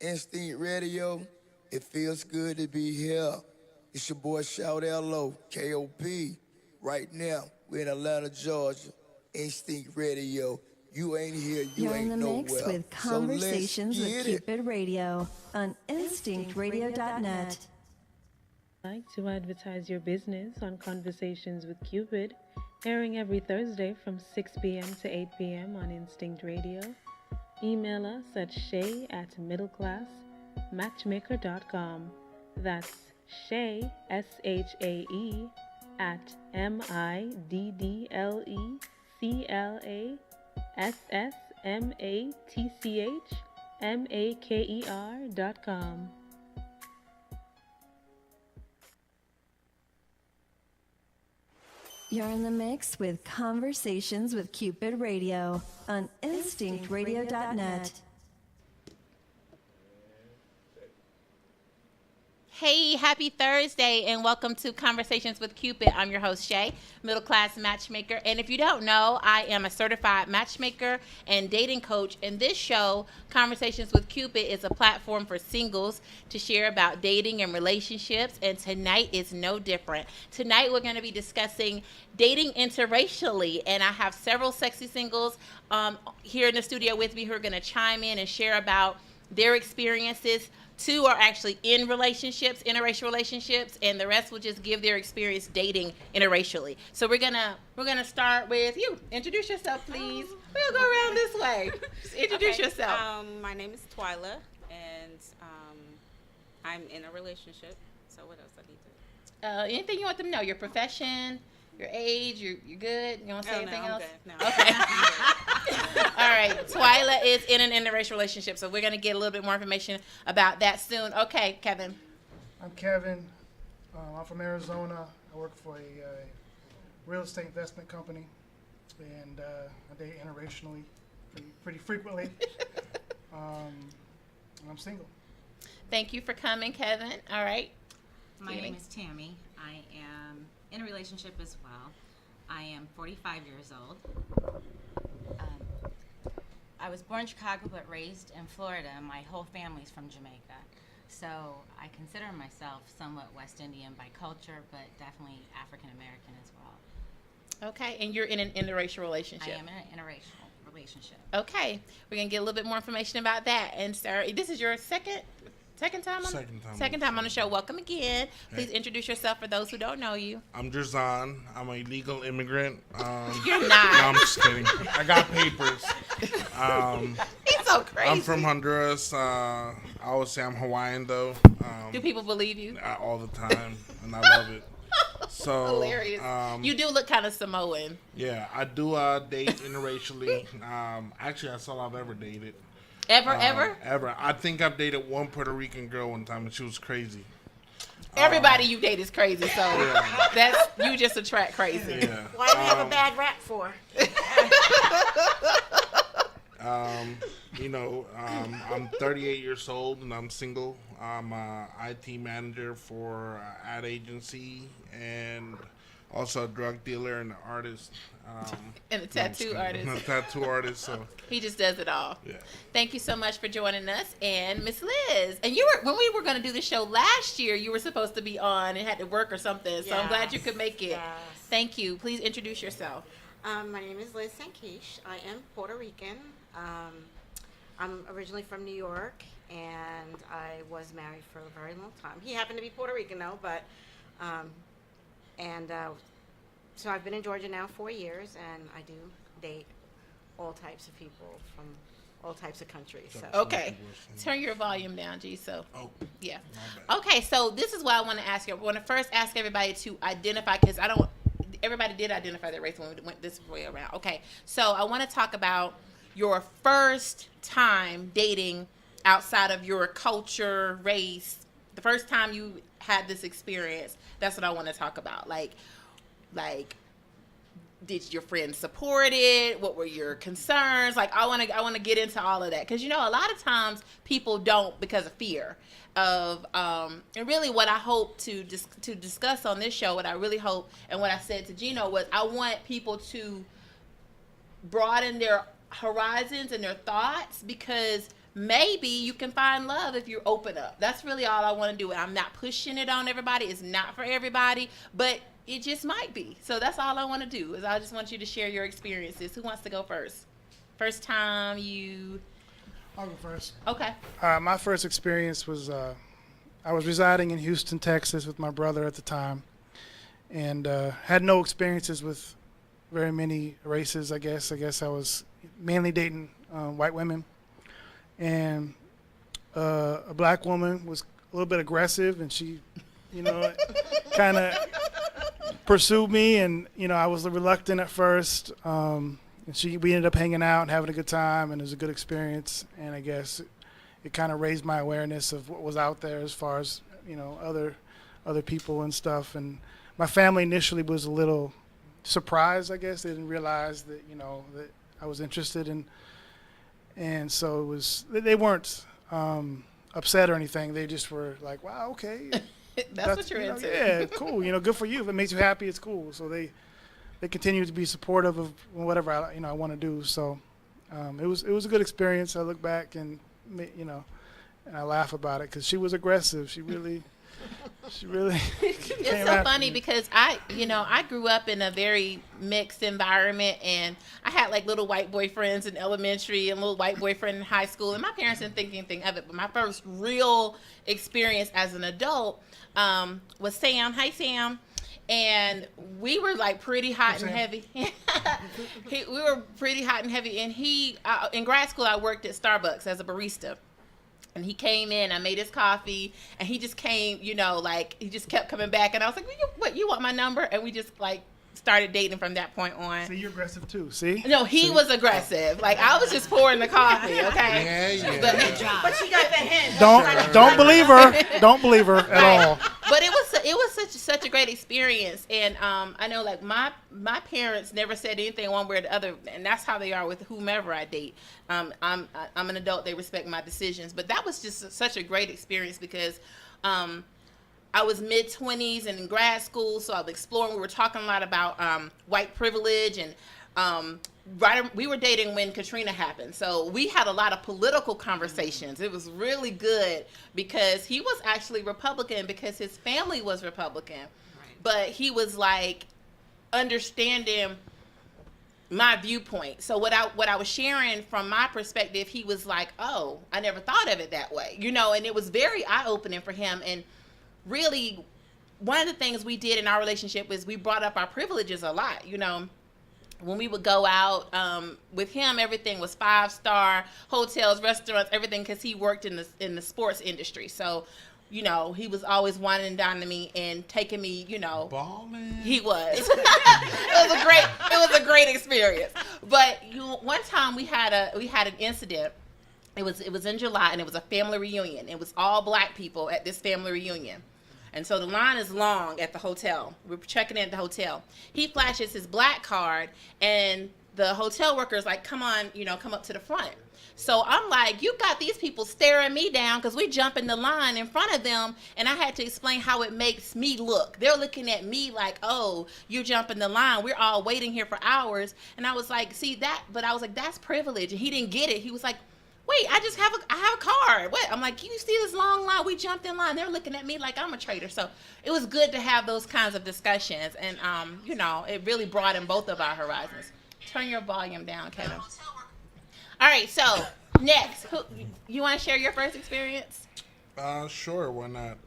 Instinct Radio. It feels good to be here. It's your boy Shout L.O. K.O.P. Right now, we're in Atlanta, Georgia. Instinct Radio. You ain't here, you You're in ain't the mix nowhere. with So let's Conversations with get it. Cupid Radio on instinctradio.net. Like to advertise your business on Conversations with Cupid, airing every Thursday from 6 p.m. to 8 p.m. on Instinct Radio. Email us at shay@middleclassmatchmaker.com. That's Shay, S-H-A-E, at middleclassmatchmaker.com. You're in the mix with Conversations with Cupid Radio on instinctradio.net. Hey, happy Thursday, and welcome to Conversations with Cupid. I'm your host, Shay, middle class matchmaker. And if you don't know, I am a certified matchmaker and dating coach. And this show, Conversations with Cupid, is a platform for singles to share about dating and relationships. And tonight is no different. Tonight, we're going to be discussing dating interracially. And I have several sexy singles here in the studio with me who are going to chime in and share about their experiences. Two are actually in relationships, interracial relationships, and the rest will just give their experience dating interracially. So we're gonna start with you. Introduce yourself, please. We'll go around this way. Just introduce yourself. My name is Twyla, and I'm in a relationship. So what else I need to? Anything you want them to know? Your profession, your age. You're good. You want to say anything I'm else? good. No. Okay. All right. Twyla is in an interracial relationship, so we're gonna get a little bit more information about that soon. Okay, Kevin. I'm Kevin. I'm from Arizona. I work for a real estate investment company, and I date interracially pretty frequently. And I'm single. Thank you for coming, Kevin. All right. My name is Tammy. I am in a relationship as well. I am 45 years old. I was born in Chicago but raised in Florida. My whole family's from Jamaica. So I consider myself somewhat West Indian by culture, but definitely African American as well. Okay, and you're in an interracial relationship. I am in an interracial relationship. Okay, we're gonna get a little bit more information about that. And sir, this is your second time on Second time on the show. Welcome again. Please introduce yourself for those who don't know you. I'm Jerzan. I'm a legal immigrant. You're No, not. I'm just kidding. I got papers. He's so crazy. I'm from Honduras. I always say I'm Hawaiian though. Do people believe you? All the time, and I love it. So Hilarious. You do look kind of Samoan. Yeah, I do date interracially. Actually, that's all I've ever dated. Ever? Ever. I think I've dated one Puerto Rican girl one time, and she was crazy. Everybody you date is crazy, so that's you just attract crazy. Yeah. Why do we have a bad rap for? I'm 38 years old and I'm single. I'm a IT manager for an ad agency and also a drug dealer and an artist. And a tattoo artist. A tattoo artist. So He just does it all. yeah. Thank you so much for joining us, and Miss Liz. And you were when we were going to do the show last year. You were supposed to be on and had to work or something. So I'm glad you could make it. Yes. Thank you. Please introduce yourself. My name is Liz Sankish. I am Puerto Rican. I'm originally from New York, and I was married for a very long time. He happened to be Puerto Rican, though, but so I've been in Georgia now 4 years, and I do date all types of people from all types of countries. So. Okay. Turn your volume down, G. So, yeah. My bad. Okay, so this is what I want to ask you. I want to first ask everybody to identify, because everybody did identify their race when we went this way around. Okay, so I want to talk about your first time dating outside of your culture, race, the first time you had this experience. That's what I want to talk about. Like, did your friends support it? What were your concerns? Like, I want to get into all of that, because a lot of times people don't because of fear of and really what I hope to discuss on this show, what I really hope and what I said to Gino was I want people to broaden their horizons and their thoughts, because maybe you can find love if you open up. That's really all I want to do. I'm not pushing it on everybody. It's not for everybody, but it just might be. So that's all I want to do, is I just want you to share your experiences. Who wants to go first? First time you... I'll go first. Okay. My first experience was I was residing in Houston, Texas with my brother at the time, and had no experiences with very many races, I guess. I guess I was mainly dating white women. And a black woman was a little bit aggressive, and she, kind of pursued me, and, I was reluctant at first. And we ended up hanging out and having a good time, and it was a good experience. And I guess it kind of raised my awareness of what was out there as far as, other people and stuff. And my family initially was a little surprised, I guess. They didn't realize that, that I was interested in. And so it was, they weren't upset or anything. They just were like, wow, okay. That's what you're into. Yeah, cool. Good for you. If it makes you happy, it's cool. So they continue to be supportive of whatever I want to do. So it was a good experience. I look back and, and I laugh about it because she was aggressive. She really It's so funny because I grew up in a very mixed environment, and I had like little white boyfriends in elementary and little white boyfriend in high school, and my parents didn't think anything of it. But my first real experience as an adult was Sam. Hi, Sam. And we were like pretty hot and heavy. We were pretty hot and heavy, and in grad school I worked at Starbucks as a barista. And he came in, I made his coffee, and he just came, he just kept coming back. And I was like, you want my number? And we just, started dating from that point on. See, you're aggressive, too. See? No, he was aggressive. I was just pouring the coffee, okay? Yeah. But she got the hint. Don't believe her. Don't believe her at all. But it was such a great experience. And I know, my parents never said anything one way or the other, and that's how they are with whomever I date. I'm an adult. They respect my decisions. But that was just such a great experience because I was mid-20s and in grad school, so I was exploring. We were talking a lot about white privilege, and we were dating when Katrina happened. So we had a lot of political conversations. It was really good because he was actually Republican because his family was Republican. Right. But he was understanding my viewpoint. So what I was sharing from my perspective, he was like, oh, I never thought of it that way. And it was very eye-opening for him. And really, one of the things we did in our relationship was we brought up our privileges a lot. When we would go out with him, everything was 5-star hotels, restaurants, everything, because he worked in the sports industry. So, he was always whining and dining me and taking me, Balling. He was. It was a great experience. But one time we had an incident. It was in July, and it was a family reunion. It was all black people at this family reunion. And so the line is long at the hotel. We're checking in at the hotel. He flashes his black card, and the hotel worker's like, come on, come up to the front. So I'm like, you got these people staring me down because we jump in the line in front of them, and I had to explain how it makes me look. They're looking at me like, oh, you jump in the line. We're all waiting here for hours. And I was like, see that? But I was like, that's privilege. And he didn't get it. He was like, wait, I have a card. What? I'm like, you see this long line? We jumped in line. They're looking at me like I'm a traitor. So it was good to have those kinds of discussions. And, it really broadened both of our horizons. Turn your volume down, Kevin. All right, so next, you want to share your first experience? Sure, why not?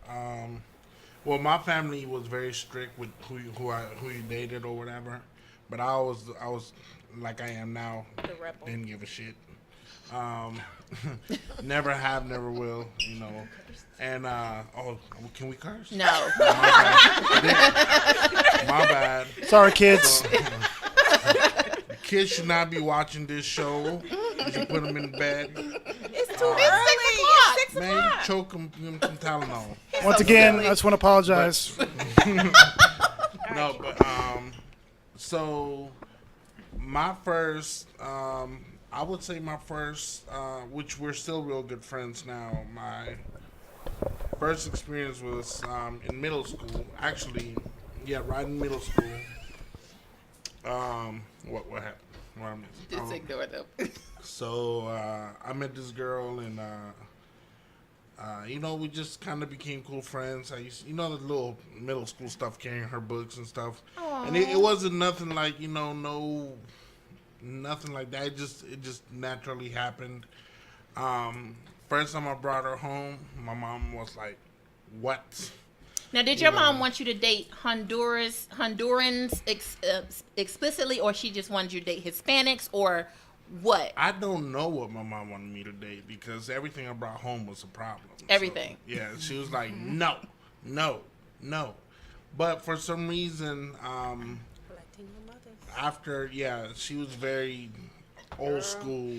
Well, my family was very strict with who you dated or whatever. But I was like I am now. The rebel. Didn't give a shit. Never have, never will, And can we curse? No. My bad. Sorry, kids. So, kids should not be watching this show. You should put them in bed. It's too early. It's 6 o'clock. Man, you choke them, give them some Tylenol. Once again, I just want to apologize. No, but so my first, I would say my first, which we're still real good friends now. My first experience was in middle school. Actually, right in middle school. What happened? Just ignore them. So I met this girl, and we just kind of became cool friends. I used, the little middle school stuff, carrying her books and stuff, and it wasn't nothing like nothing like that. It just naturally happened. First time I brought her home, my mom was like, "What?" Now, did your mom want you to date Hondurans explicitly, or she just wanted you to date Hispanics, or what? I don't know what my mom wanted me to date because everything I brought home was a problem. Everything. So, yeah, she was like, no. But for some reason, she was very old school,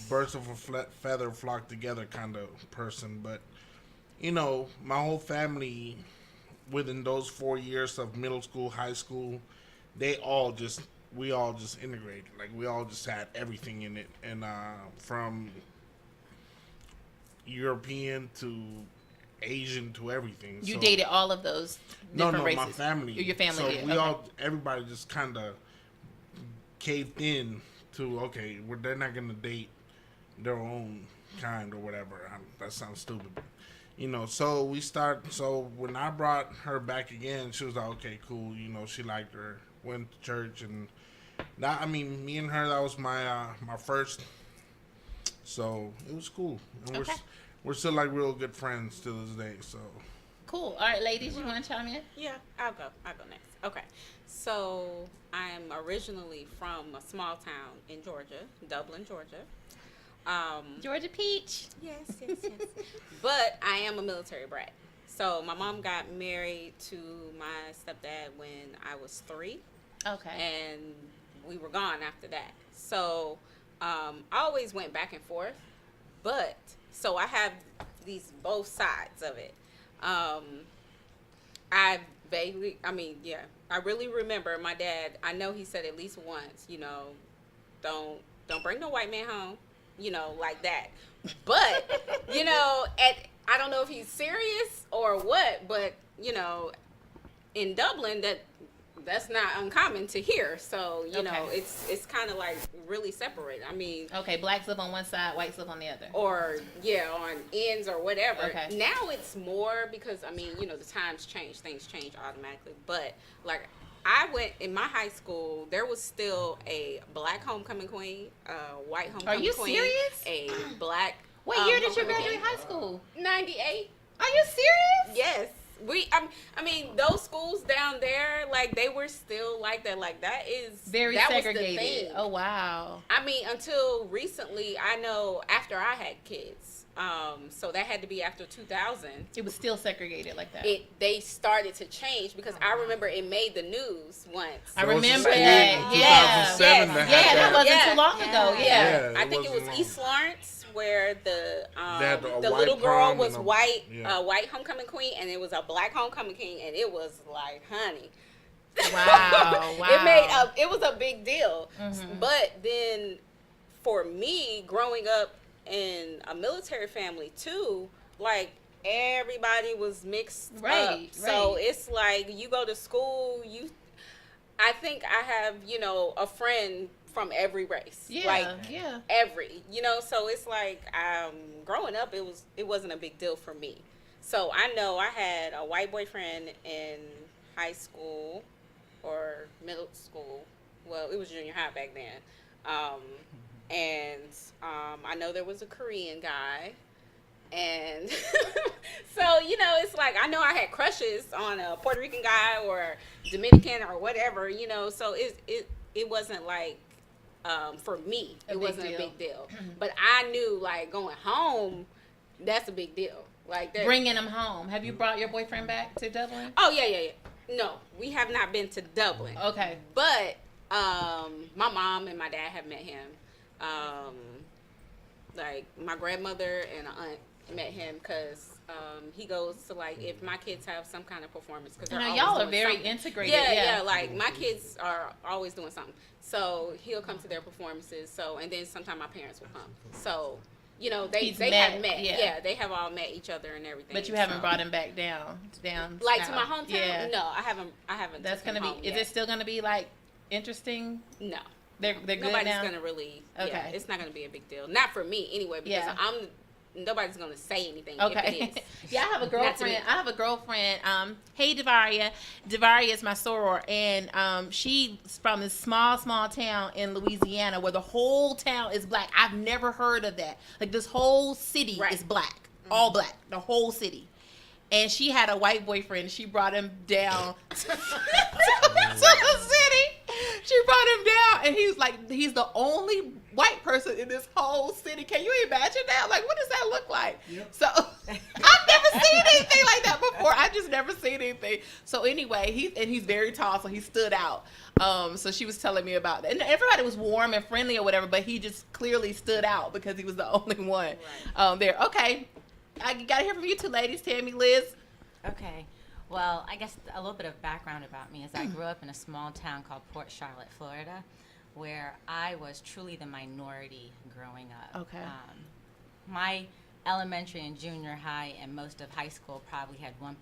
birds of a feather flock together kind of person. But, my whole family, within those 4 years of middle school, high school, we all just integrated. Like, we all just had everything in it. And from European to Asian to everything. You dated all of those different races? My family. Your family so did. Everybody just kind of caved in to, they're not going to date their own kind or whatever. That sounds stupid. So when I brought her back again, she was like, okay, cool. She liked her, went to church, and me and her, that was my first. So it was cool. And we're still like real good friends to this day. So cool. All right, ladies, you want to chime in? Yeah, I'll go next. Okay. So I'm originally from a small town in Georgia, Dublin, Georgia. Georgia Peach. Yes. But I am a military brat. So my mom got married to my stepdad when I was 3. Okay. And we were gone after that. So I always went back and forth. But so I have these both sides of it. I really remember my dad. I know he said at least once, don't bring no white man home. Like that. But, I don't know if he's serious or what, but, in Dublin, that's not uncommon to hear. So, it's kind of like really separated. Okay, blacks live on one side, whites live on the other. Or, on ends or whatever. Okay. Now it's more because, the times change. Things change automatically. But, I went in my high school. There was still a black homecoming queen, a white homecoming queen. Are you serious? A black. What year did you graduate high school? 98. Are you serious? Yes. Those schools down there, they were still like that. That is very segregated. Was the thing. Oh wow. Until recently, I know after I had kids. So that had to be after 2000. It was still segregated like that. They started to change because I remember it made the news once. I remember that. Yeah. That wasn't too long ago. Yeah. I think it was East Lawrence where the little girl was white, white homecoming queen, and it was a black homecoming king, and it was like, honey. Wow. It was a big deal. Mm-hmm. But then for me, growing up in a military family too, everybody was mixed up. So it's like you go to school, I think I have, a friend from every race. Every, so it's like growing up it wasn't a big deal for me. So I know I had a white boyfriend in high school or middle school. Well, it was junior high back then. And I know there was a Korean guy. And so, it's like I know I had crushes on a Puerto Rican guy or Dominican or whatever, so it wasn't like for me, it wasn't a big deal. But I knew going home, that's a big deal. Bringing him home. Have you brought your boyfriend back to Dublin? Oh, yeah. No, we have not been to Dublin. Okay. But my mom and my dad have met him. My grandmother and aunt met him because he goes to if my kids have some kind of performance because y'all are very integrated. Yeah. My kids are always doing something, so he'll come to their performances. So and then sometimes my parents will come. So they have met. Yeah, they have all met each other and everything. But you haven't brought him back down to my hometown. Yeah. No, I haven't. That's gonna be. Is it still gonna be interesting? No. They're good Nobody's now? gonna really. Okay. Yeah, it's not gonna be a big deal. Not for me anyway, because Yeah. nobody's gonna say anything Okay. if it is. Yeah, I have a Not to girlfriend. me. I have a girlfriend. Hey, Davaria. Davaria is my soror, and she's from this small town in Louisiana where the whole town is black. I've never heard of that. Like this whole city Right. is black, all black, the whole city. And she had a white boyfriend. She brought him down to the city. She brought him down, and he's the only white person in this whole city. Can you imagine that? Like, what does that look like? Yep. So I've never seen anything like that before. I've just never seen anything. So anyway, he's very tall, so he stood out. So she was telling me about that, and everybody was warm and friendly or whatever, but he just clearly stood out because he was the only one there. Okay, I gotta hear from you two ladies, Tammy, Liz. Okay. Well, I guess a little bit of background about me is I grew up in a small town called Port Charlotte, Florida, where I was truly the minority growing up. Okay. My elementary and junior high and most of high school probably had 1%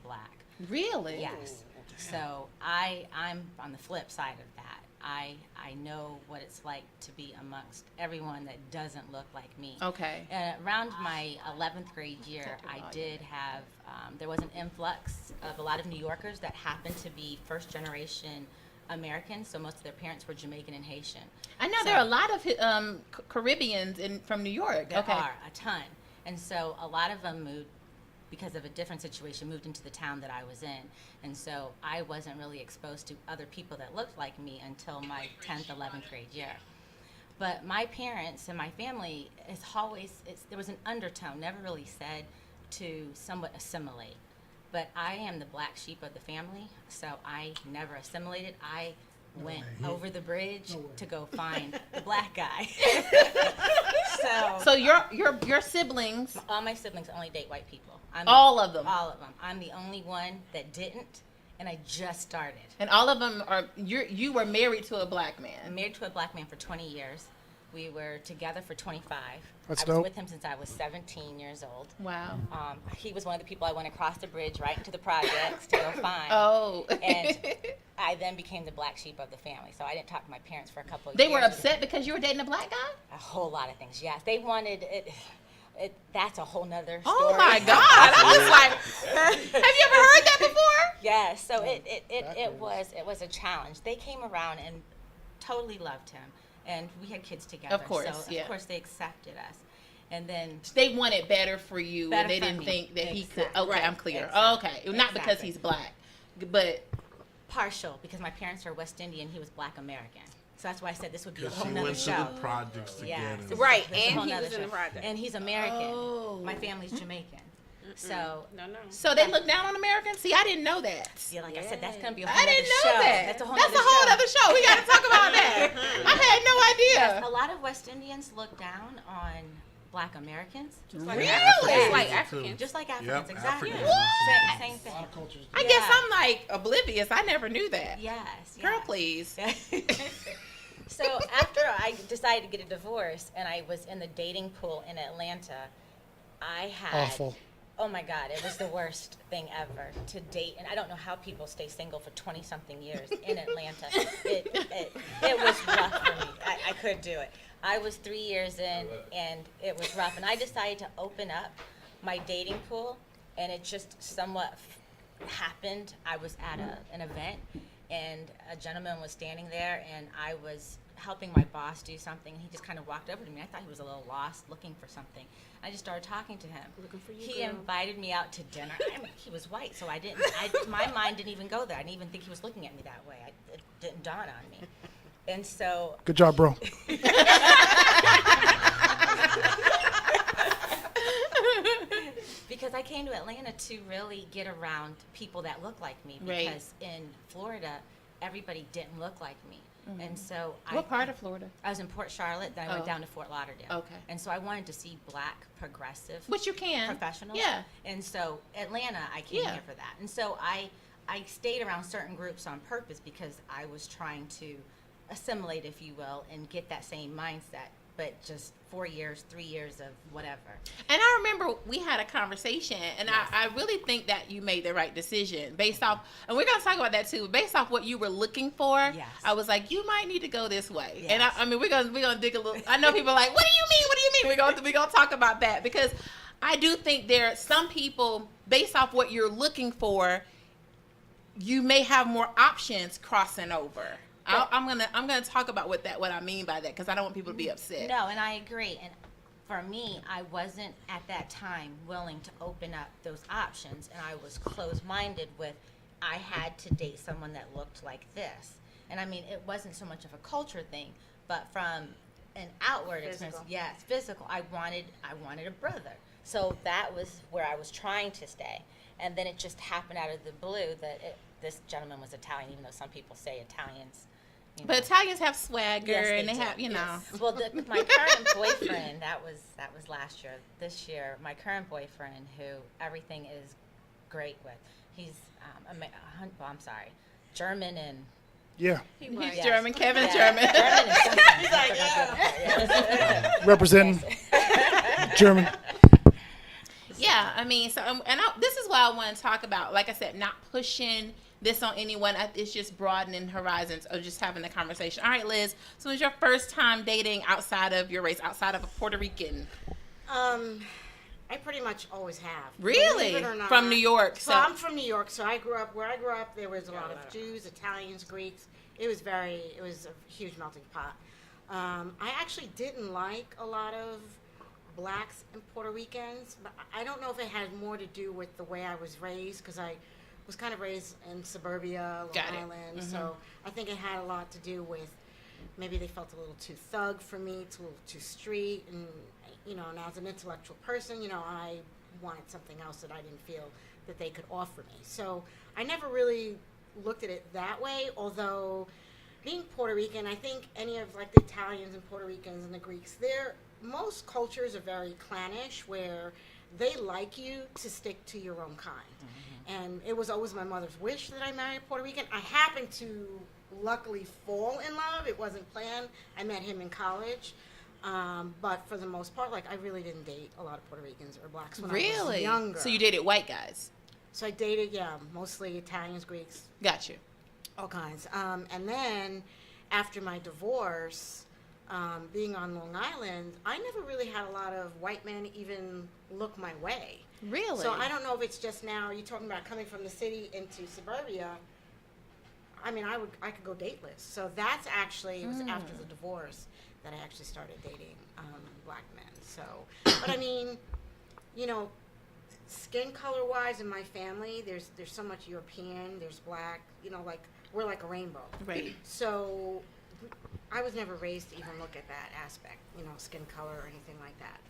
black. Really? Yes. So I'm on the flip side of that. I know what it's like to be amongst everyone that doesn't look like me. Okay. Around my 11th grade year, I did have, there was an influx of a lot of New Yorkers that happened to be first generation Americans, so most of their parents were Jamaican and Haitian. I know there are a lot of Caribbeans from New York. There Okay. are a ton. And so a lot of them moved because of a different situation, moved into the town that I was in. And so I wasn't really exposed to other people that looked like me until my 10th, 11th grade year. But my parents and my family is always, there was an undertone, never really said to somewhat assimilate. But I am the black sheep of the family, so I never assimilated. I went over the bridge to go find the black guy. So your siblings, all my siblings only date white people. all of them, All of them. I'm the only one that didn't, and I just started. and all of them are you were married to a black I'm man. married to a black man for 20 years. We were together for 25. That's I was dope. with him since I was 17 years old. Wow. He was one of the people I went across the bridge right into the projects to go find. Oh. And I then became the black sheep of the family. So I didn't talk to my parents for a couple of They years. were upset because you were dating a black guy? A whole lot of things, yes. They wanted it. That's a whole nother story. Oh my God! I was like, have you ever heard that before? Yes. So it was a challenge. They came around and totally loved him, and we had kids together. Of course, so yeah. Of course they accepted us, and then They wanted better for you, Better and they for didn't me. think that he could. Exactly. Okay, Right. I'm clear. Exactly. Okay, not because Exactly. he's black, but partial because my parents are West Indian. He was Black American. So that's why I said this would be a Because whole she nother went to show. the projects to Yeah. get him. Right, This is a and whole he nother was in the show. project. And he's American. Oh. My family's Jamaican. So No. so they look down on Americans. See, I didn't know that. yeah, like I said, that's gonna be a whole I nother didn't know show. that. That's a whole other show. We got to talk about that. I had no idea. A lot of West Indians look down on Black Americans. Really? Just like Africans. Just like Africans, Yep, exactly. Africans. Same thing. I guess Yeah. I'm like oblivious. I never knew that. Yes. Girl, yes. please. So after I decided to get a divorce and I was in the dating pool in Atlanta, I had Awful. Oh my God, it was the worst thing ever to date, and I don't know how people stay single for 20-something years in Atlanta. It was rough for me. I couldn't do it. I was 3 years in, and it was rough. And I decided to open up my dating pool, and it just somewhat happened. I was at an event, and a gentleman was standing there, and I was helping my boss do something. He just kind of walked over to me. I thought he was a little lost, looking for something. I just started talking to him. Looking for you, He girl. invited me out to dinner. He was white, so my mind didn't even go there. I didn't even think he was looking at me that way. It didn't dawn on me. And so Good job, bro. because I came to Atlanta to really get around people that look like me, Right. because in Florida, everybody didn't look like me. And so What part of Florida? I was in Port Charlotte, then I Oh. went down to Fort Lauderdale. Okay. And so I wanted to see Black progressive Which you can. professionals. Yeah. And so Atlanta, I came Yeah. here for that. And so I stayed around certain groups on purpose because I was trying to assimilate, if you will, and get that same mindset but just 4 years, 3 years of whatever. And I remember we had a conversation, and I really think that you made the right decision based off, and we're going to talk about that too, based off what you were looking for. Yes. I was like, you might need to go this way. Yes. And I mean, we're gonna dig a little. I know people are like, what do you mean? What do you mean? We're gonna talk about that, because I do think there are some people, based off what you're looking for, you may have more options crossing over. I'm gonna talk about what I mean by that, because I don't want people to be upset. No, and I agree. And for me, I wasn't at that time willing to open up those options, and I was closed-minded with, I had to date someone that looked like this. And I mean, it wasn't so much of a culture thing, but from an outward experience, yes, physical. I wanted a brother. So that was where I was trying to stay. And then it just happened out of the blue that this gentleman was Italian, even though some people say Italians. But Italians have swagger, Yes, and they do. have, Yes. Well, my current boyfriend, that was last year. This year, my current boyfriend, who everything is great with, he's German and. Yeah. He's Yes. German. Kevin's Yeah. German. German is something. He's like, yeah. Representing German. Yeah, I mean, so this is what I want to talk about. Like I said, not pushing this on anyone. It's just broadening horizons of just having the conversation. All right, Liz. So, was your first time dating outside of your race, outside of a Puerto Rican? I pretty much always have. Really? Believe it or not. From New York. So I'm from New York. So where I grew up, there was a lot of Jews, Italians, Greeks. It was a huge melting pot. I actually didn't like a lot of blacks and Puerto Ricans, but I don't know if it had more to do with the way I was raised, because I was kind of raised in suburbia, Long Island. Mm-hmm. So I think it had a lot to do with maybe they felt a little too thug for me, a little too street, and and as an intellectual person, I wanted something else that I didn't feel that they could offer me. So I never really looked at it that way, although being Puerto Rican, I think any of like the Italians and Puerto Ricans and the Greeks, most cultures are very clannish, where they like you to stick to your own kind. Mm-hmm. And it was always my mother's wish that I marry a Puerto Rican. I happened to luckily fall in love. It wasn't planned. I met him in college. But for the most part, I really didn't date a lot of Puerto Ricans or blacks when I was younger. So you dated white guys? So I dated, mostly Italians, Greeks. Got you. All kinds. And then after my divorce, being on Long Island, I never really had a lot of white men even look my way. Really? So I don't know if it's just now, you're talking about coming from the city into suburbia. I mean, I could go dateless. So that's actually, it was after the divorce that I actually started dating black men. So, but I mean, skin color wise in my family, there's so much European, there's black, we're like a rainbow. Right. So I was never raised to even look at that aspect, skin color or anything like that.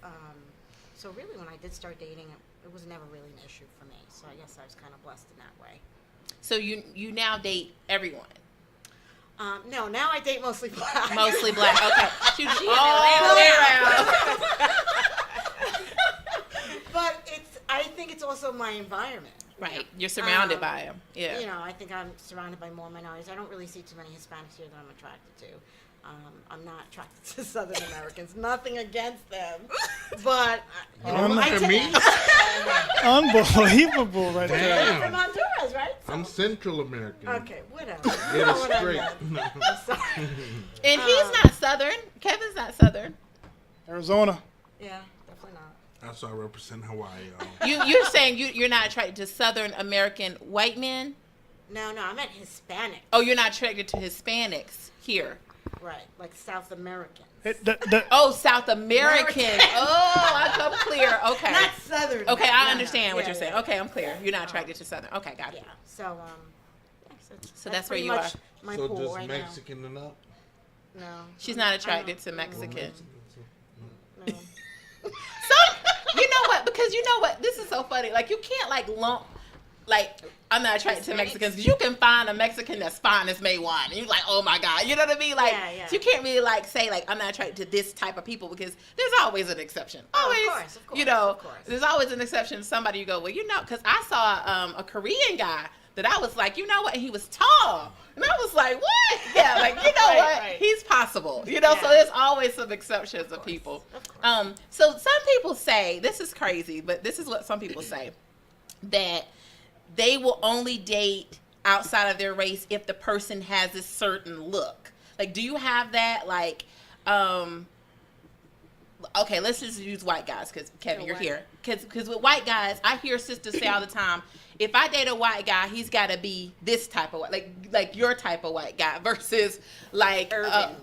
So really when I did start dating, it was never really an issue for me. So I guess I was kind of blessed in that way. So you now date everyone? No, now I date mostly black. Mostly black. Okay. She's all the way around. But I think it's also my environment. Right. You're surrounded by them. Yeah. I think I'm surrounded by more minorities. I don't really see too many Hispanics here that I'm attracted to. I'm not attracted to Southern Americans. Nothing against them, but Unbelievable, right there. I'm from Honduras, right? So, I'm Central American. okay, whatever. Get it straight. I'm sorry. And he's not Southern. Kevin's not Southern. Arizona. Yeah, definitely not. That's why I represent Hawaii. You're saying you're not attracted to Southern American white men? No, I meant Hispanic. Oh, you're not attracted to Hispanics here. Right, like South Americans. South American. Oh, I come clear. Okay. Not Southern. Okay, I No, understand what yeah, you're saying. yeah. Okay, I'm clear. You're not attracted to Southern. Okay, got it. Yeah. So So that's where pretty you are. much my So pool just right Mexican and up? now. No. She's not attracted to Mexican. No. So you know what? Because you know what? This is so funny. Like you can't lump. I'm not attracted to Mexicans, because you can find a Mexican that's fine as May wine, and you're like, oh my God, you know what I mean? Yeah. So you can't really say I'm not attracted to this type of people, because there's always an exception. Always, of course, of course. There's always an exception. Somebody you go, well, because I saw a Korean guy that I was like, you know what? And he was tall, and I was like, what? Yeah, like, you know what? Right. He's possible. You know, so there's always some exceptions of people. So some people say, this is crazy, but this is what some people say, that they will only date outside of their race if the person has a certain look. Like, do you have that? Like, okay, let's just use white guys because Kevin, you're here. Because with white guys, I hear sisters say all the time, if I date a white guy, he's got to be this type of white, like your type of white guy versus like Urban.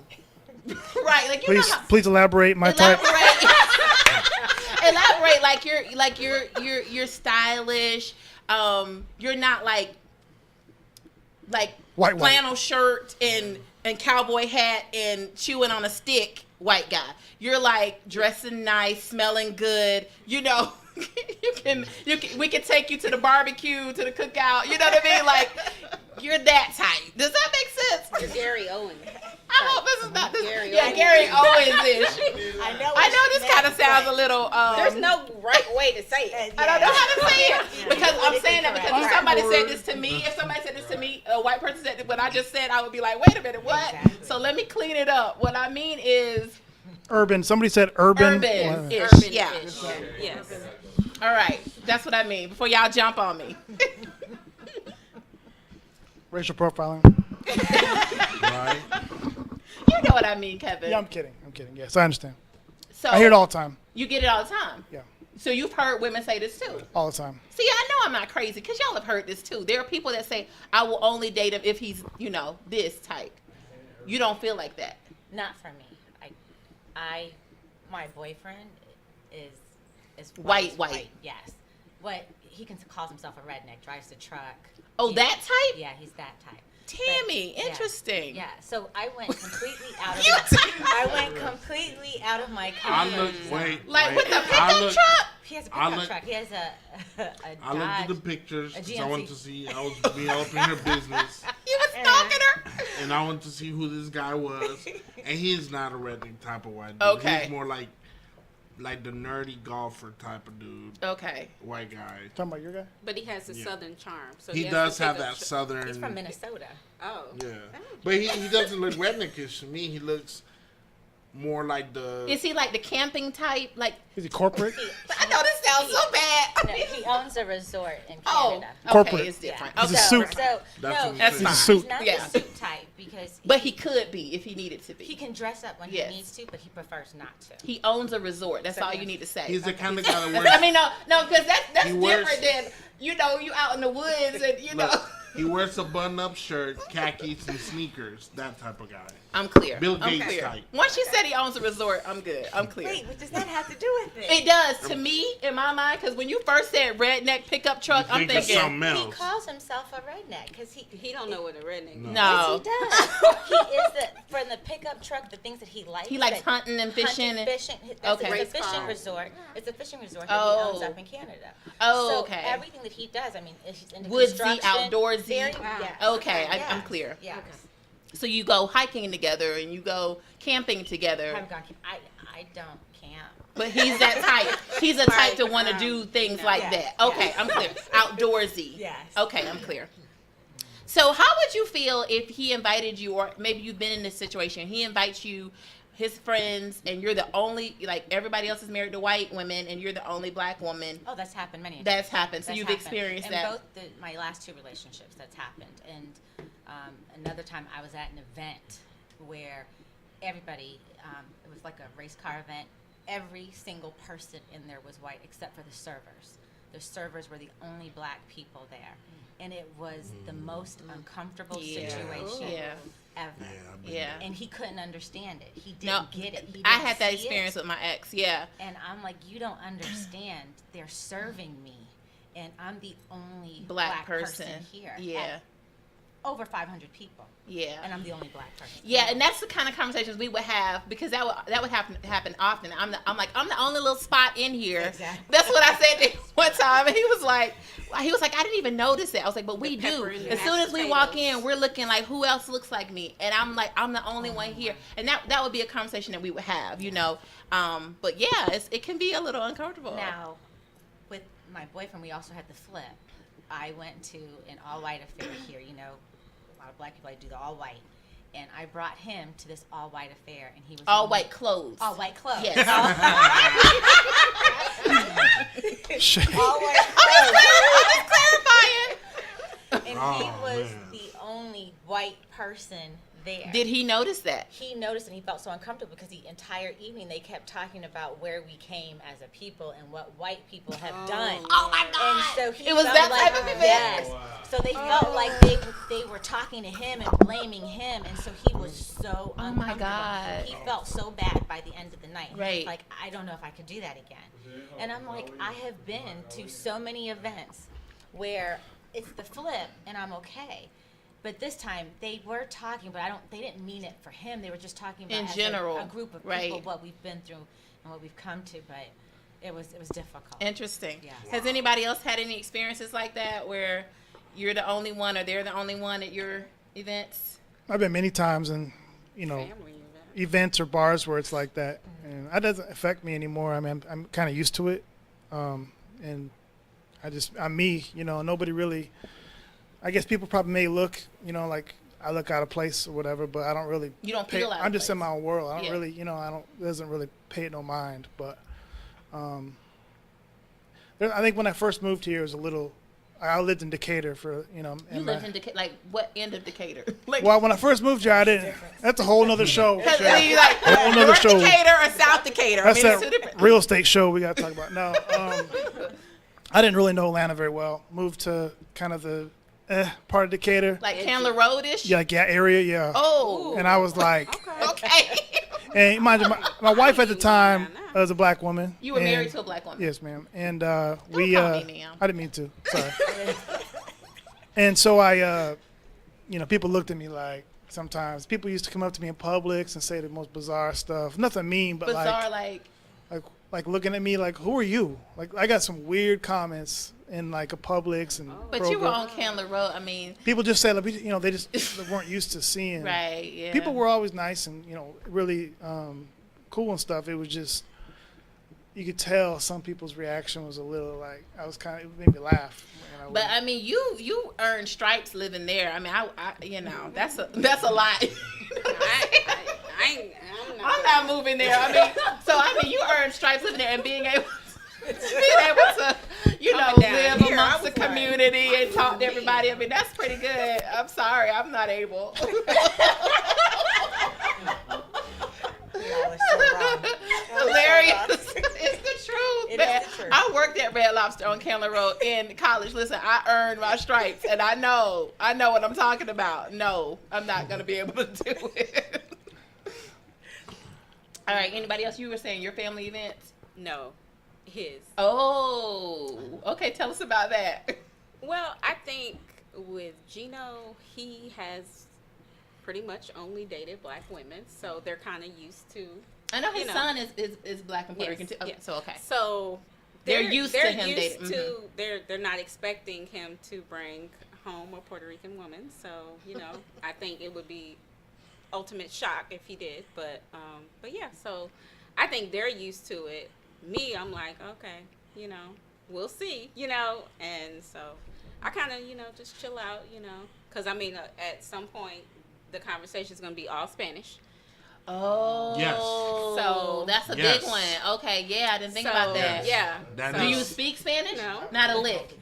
right? Like, you know how, Please elaborate my type. Elaborate like you're stylish. You're not like White. flannel shirt and cowboy hat and chewing on a stick white guy. You're like dressing nice, smelling good. You know, we can take you to the barbecue, to the cookout. You know what I mean? Like, you're that type. Does that make sense? You're Gary Owen. I hope this is not this. Gary Gary Owens-ish. I know. I know this kind of sounds a little. There's no right way to say it. I don't know how to say it because I'm saying that because if correct. somebody said this to me, a white person said what I just said, I would be like, wait a minute, what? Exactly. So let me clean it up. What I mean is Urban. Somebody said urban. urban-ish. Urban-ish. Yeah. Yes. All right, that's what I mean. Before y'all jump on me. Racial profiling. Right? You know what I mean, Kevin. Yeah, I'm kidding. Yes, I understand. So I hear it all the time. You get it all the time. Yeah, So you've heard women say this too. all the time. See, I know I'm not crazy because y'all have heard this too. There are people that say, I will only date him if he's, this type. You don't feel like that. Not for me. My boyfriend is White. Yes, what he calls himself a redneck. Drives the truck. Oh, He- that type? Yeah, he's that type. Tammy, But, yeah, interesting. Yeah, so I went completely out of. You I went completely out of my comfort zone. Like with the I pickup look- truck? He has a I pickup look- truck. He has a I looked at the Dodge. pictures A because I wanted GMC. to see. I was being up in her business, You was stalking her? and I wanted to see who this guy was. And he is not a redneck type of white dude. Okay. He's more like the nerdy golfer type of dude, Okay. white guy. Talking about your guy? But he has a Yeah. southern charm. So He has does to have pick up that tr- southern. He's from Minnesota. Oh. Yeah, but he doesn't look redneckish to me. He looks more like the. Is he like the camping type? Like, Is he corporate? I know this sounds so bad. No, he owns a resort in Oh, Canada. Corporate. okay, it's different. Yeah. He's a Okay. suit. So That's no, what That's he fine. said. suit. he's not Yeah. the suit type because But he could be if he needed to be. he can dress up when Yes. he needs to, but he prefers not to. He owns a resort. That's So, all yeah. you need to say. He's the kind of guy that That's- wears. I mean, no, because that's He wears- different than you out in the woods and Look, he wears a button-up shirt, khakis, and sneakers. That type of guy. I'm clear. Bill I'm Gates clear. type. Once you said he owns a resort, I'm good. I'm clear. Wait, what does that have to do with it? It does to me in my mind because when you first said redneck pickup truck, I'm Think of thinking something He else. calls himself a redneck because He don't know what a redneck is. no. Yes, he does. He is from the pickup truck. The things that he likes. He likes that- hunting and fishing. Hunting, fishing. That's Okay. It's a fishing Race resort. It's a fishing resort that Oh. he owns up in Canada. Oh, so okay. everything that he does, I mean, he's into Woodsy, construction, outdoorsy. Very, Wow. yes. Okay, I'm Yes. clear. Yes. So you go hiking together and you go camping together. I haven't gone. I don't camp. But he's that type. He's a type to want to do things no. like Yes, that. Okay, yes. I'm clear. Outdoorsy. Yes. Okay, I'm clear. So how would you feel if he invited you, or maybe you've been in this situation, he invites you, his friends, and you're the only, like everybody else is married to white women, and you're the only black woman. Oh, that's happened many times. That's happened. So That's you've happened. experienced in that. both my last two relationships, that's happened. And another time I was at an event where everybody, it was like a race car event. Every single person in there was white except for the servers. The servers were the only black people there. And it was the most uncomfortable Yeah. situation Yeah. ever. Yeah. And he couldn't understand it. He No, didn't get it. He I didn't had that see experience it. with my ex. Yeah. And I'm like, you don't understand. They're serving me, and I'm the only Black person person. here. Yeah. At over 500 people, Yeah. and I'm the only black person. Yeah, and that's the kind of conversations we would have because that would happen often. I'm the only little spot in here. Exactly. That's what I said to him one time, and he was like, I didn't even notice it. I was like, but we do. pepper in the As soon mashed as we walk potatoes. in, we're looking like, who else looks like me? And I'm like, I'm the only one here, and that would be a conversation that we would have, you know. But yeah, it can be a little uncomfortable. Now, with my boyfriend, we also had the flip. I went to an all-white affair here. You know, a lot of black people, I do the all-white, and I brought him to this all-white affair, and he was All white clothes. All white clothes. Yes. All white clothes. And he was the only white person there. Did he notice that? He noticed, and he felt so uncomfortable because the entire evening they kept talking about where we came as a people and what white people have done. Oh my God! And so he It was felt that like, type of event? yes. So they felt like they were talking to him and blaming him, and so he was so Oh uncomfortable. my God! He felt so bad by the end of the night. He was Right. like, I don't know if I could do that again. And I'm like, I have been to so many events where it's the flip, and I'm okay. But this time they were talking, but they didn't mean it for him. They were just talking about In as general, a group of people, right. what we've been through and what we've come to. But it was difficult. Interesting. Yes. Has anybody else had any experiences like that where you're the only one or they're the only one at your events? I've been many times in, Family events or bars where it's like that, and that doesn't affect me anymore. I mean, I'm kind of used to it, and I'm me. Nobody really. I guess people probably may look, like I look out of place or whatever, but I don't really. You don't pay, feel out of I'm just in place. my own world. I don't Yeah. really, it doesn't really pay it no mind. But I think when I first moved here, it was a little. I lived in Decatur for, You lived in Decatur, like what end of Decatur? Like, Well, when I first moved here, I didn't. That's a whole nother show. Cause Shay. you like Whole nother North show. Decatur or South Decatur? That's I mean, it's two that different. real estate show we got to talk about. No, I didn't really know Atlanta very well. Moved to kind of the part of Decatur. Like Candler Road-ish? Yeah, area, yeah. Oh. And I was like, Okay. and mind you, my wife at the time was a black woman. You were and- married to a black woman? Yes, ma'am. And we. Call me ma'am. I didn't mean to. Sorry. And so I, people looked at me like, sometimes people used to come up to me in Publix and say the most bizarre stuff. Nothing mean, but Bizarre, like looking at me like, who are you? Like I got some weird comments in like a Publix and. But you were on Candler Road. I mean. People just said, like, they just they weren't used to seeing. Right. Yeah. People were always nice and really cool and stuff. It was just you could tell some people's reaction was a little like it made me laugh. But I mean, you earned stripes living there. I mean, I that's a lot. I'm not moving there. I mean, you earned stripes living there and being able to live amongst the community and talk to everybody. I mean, that's pretty good. I'm sorry, I'm not able. Hilarious. It's the truth, man. I worked at Red Lobster on Candler Road in college. Listen, I earned my stripes, and I know what I'm talking about. No, I'm not gonna be able to do it. All right. Anybody else? You were saying your family events? No, his. Oh, okay. Tell us about that. Well, I think with Gino, he has pretty much only dated black women, so they're kind of used to. I know his son is black and Puerto Rican too. Okay, yes. So okay. So they're used to him used dating. to, they're not expecting him to bring home a Puerto Rican woman. So I think it would be ultimate shock if he did. But yeah. So I think they're used to it. Me, I'm like, okay, we'll see, and so I kind of just chill out, because I mean at some point the conversation is going to be all Spanish. Oh, yes. So that's a big one. Okay, yeah, I didn't think about that. Yeah. Do you speak Spanish? No. Not a lick.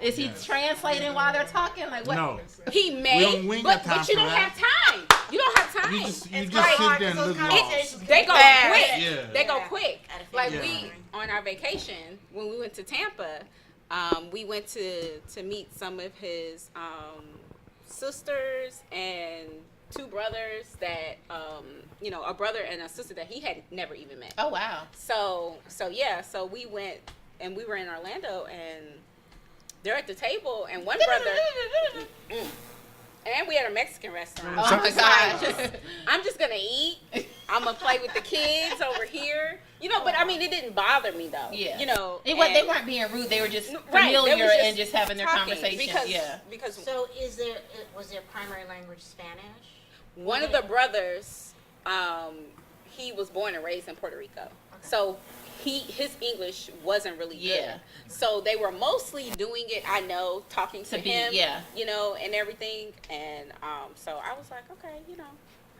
Is he translating while they're talking? Like what? No. He may, we but got time you for don't that. have time. You don't have time. You just sit hard there and because look those lost. conversations They go Fast. quick. Yeah. They go quick. Like Yeah. we on our vacation when we went to Tampa, we went to meet some of his sisters and two brothers that a brother and a sister that he had never even met. Oh wow. So we went and we were in Orlando and they're at the table and one brother and we at a Mexican restaurant. Oh my gosh. I'm just gonna eat. I'm gonna play with the kids over here. But I mean, it didn't bother me though. Yeah. They they weren't being rude. They were just Right, they familiar was just and just having their talking conversation. Because So was their primary language Spanish? one of the brothers, he was born and raised in Puerto Rico. So his English wasn't really good. Yeah. So they were mostly doing it, I know, talking to him, yeah. you know, and everything. And so I was like, okay, you know,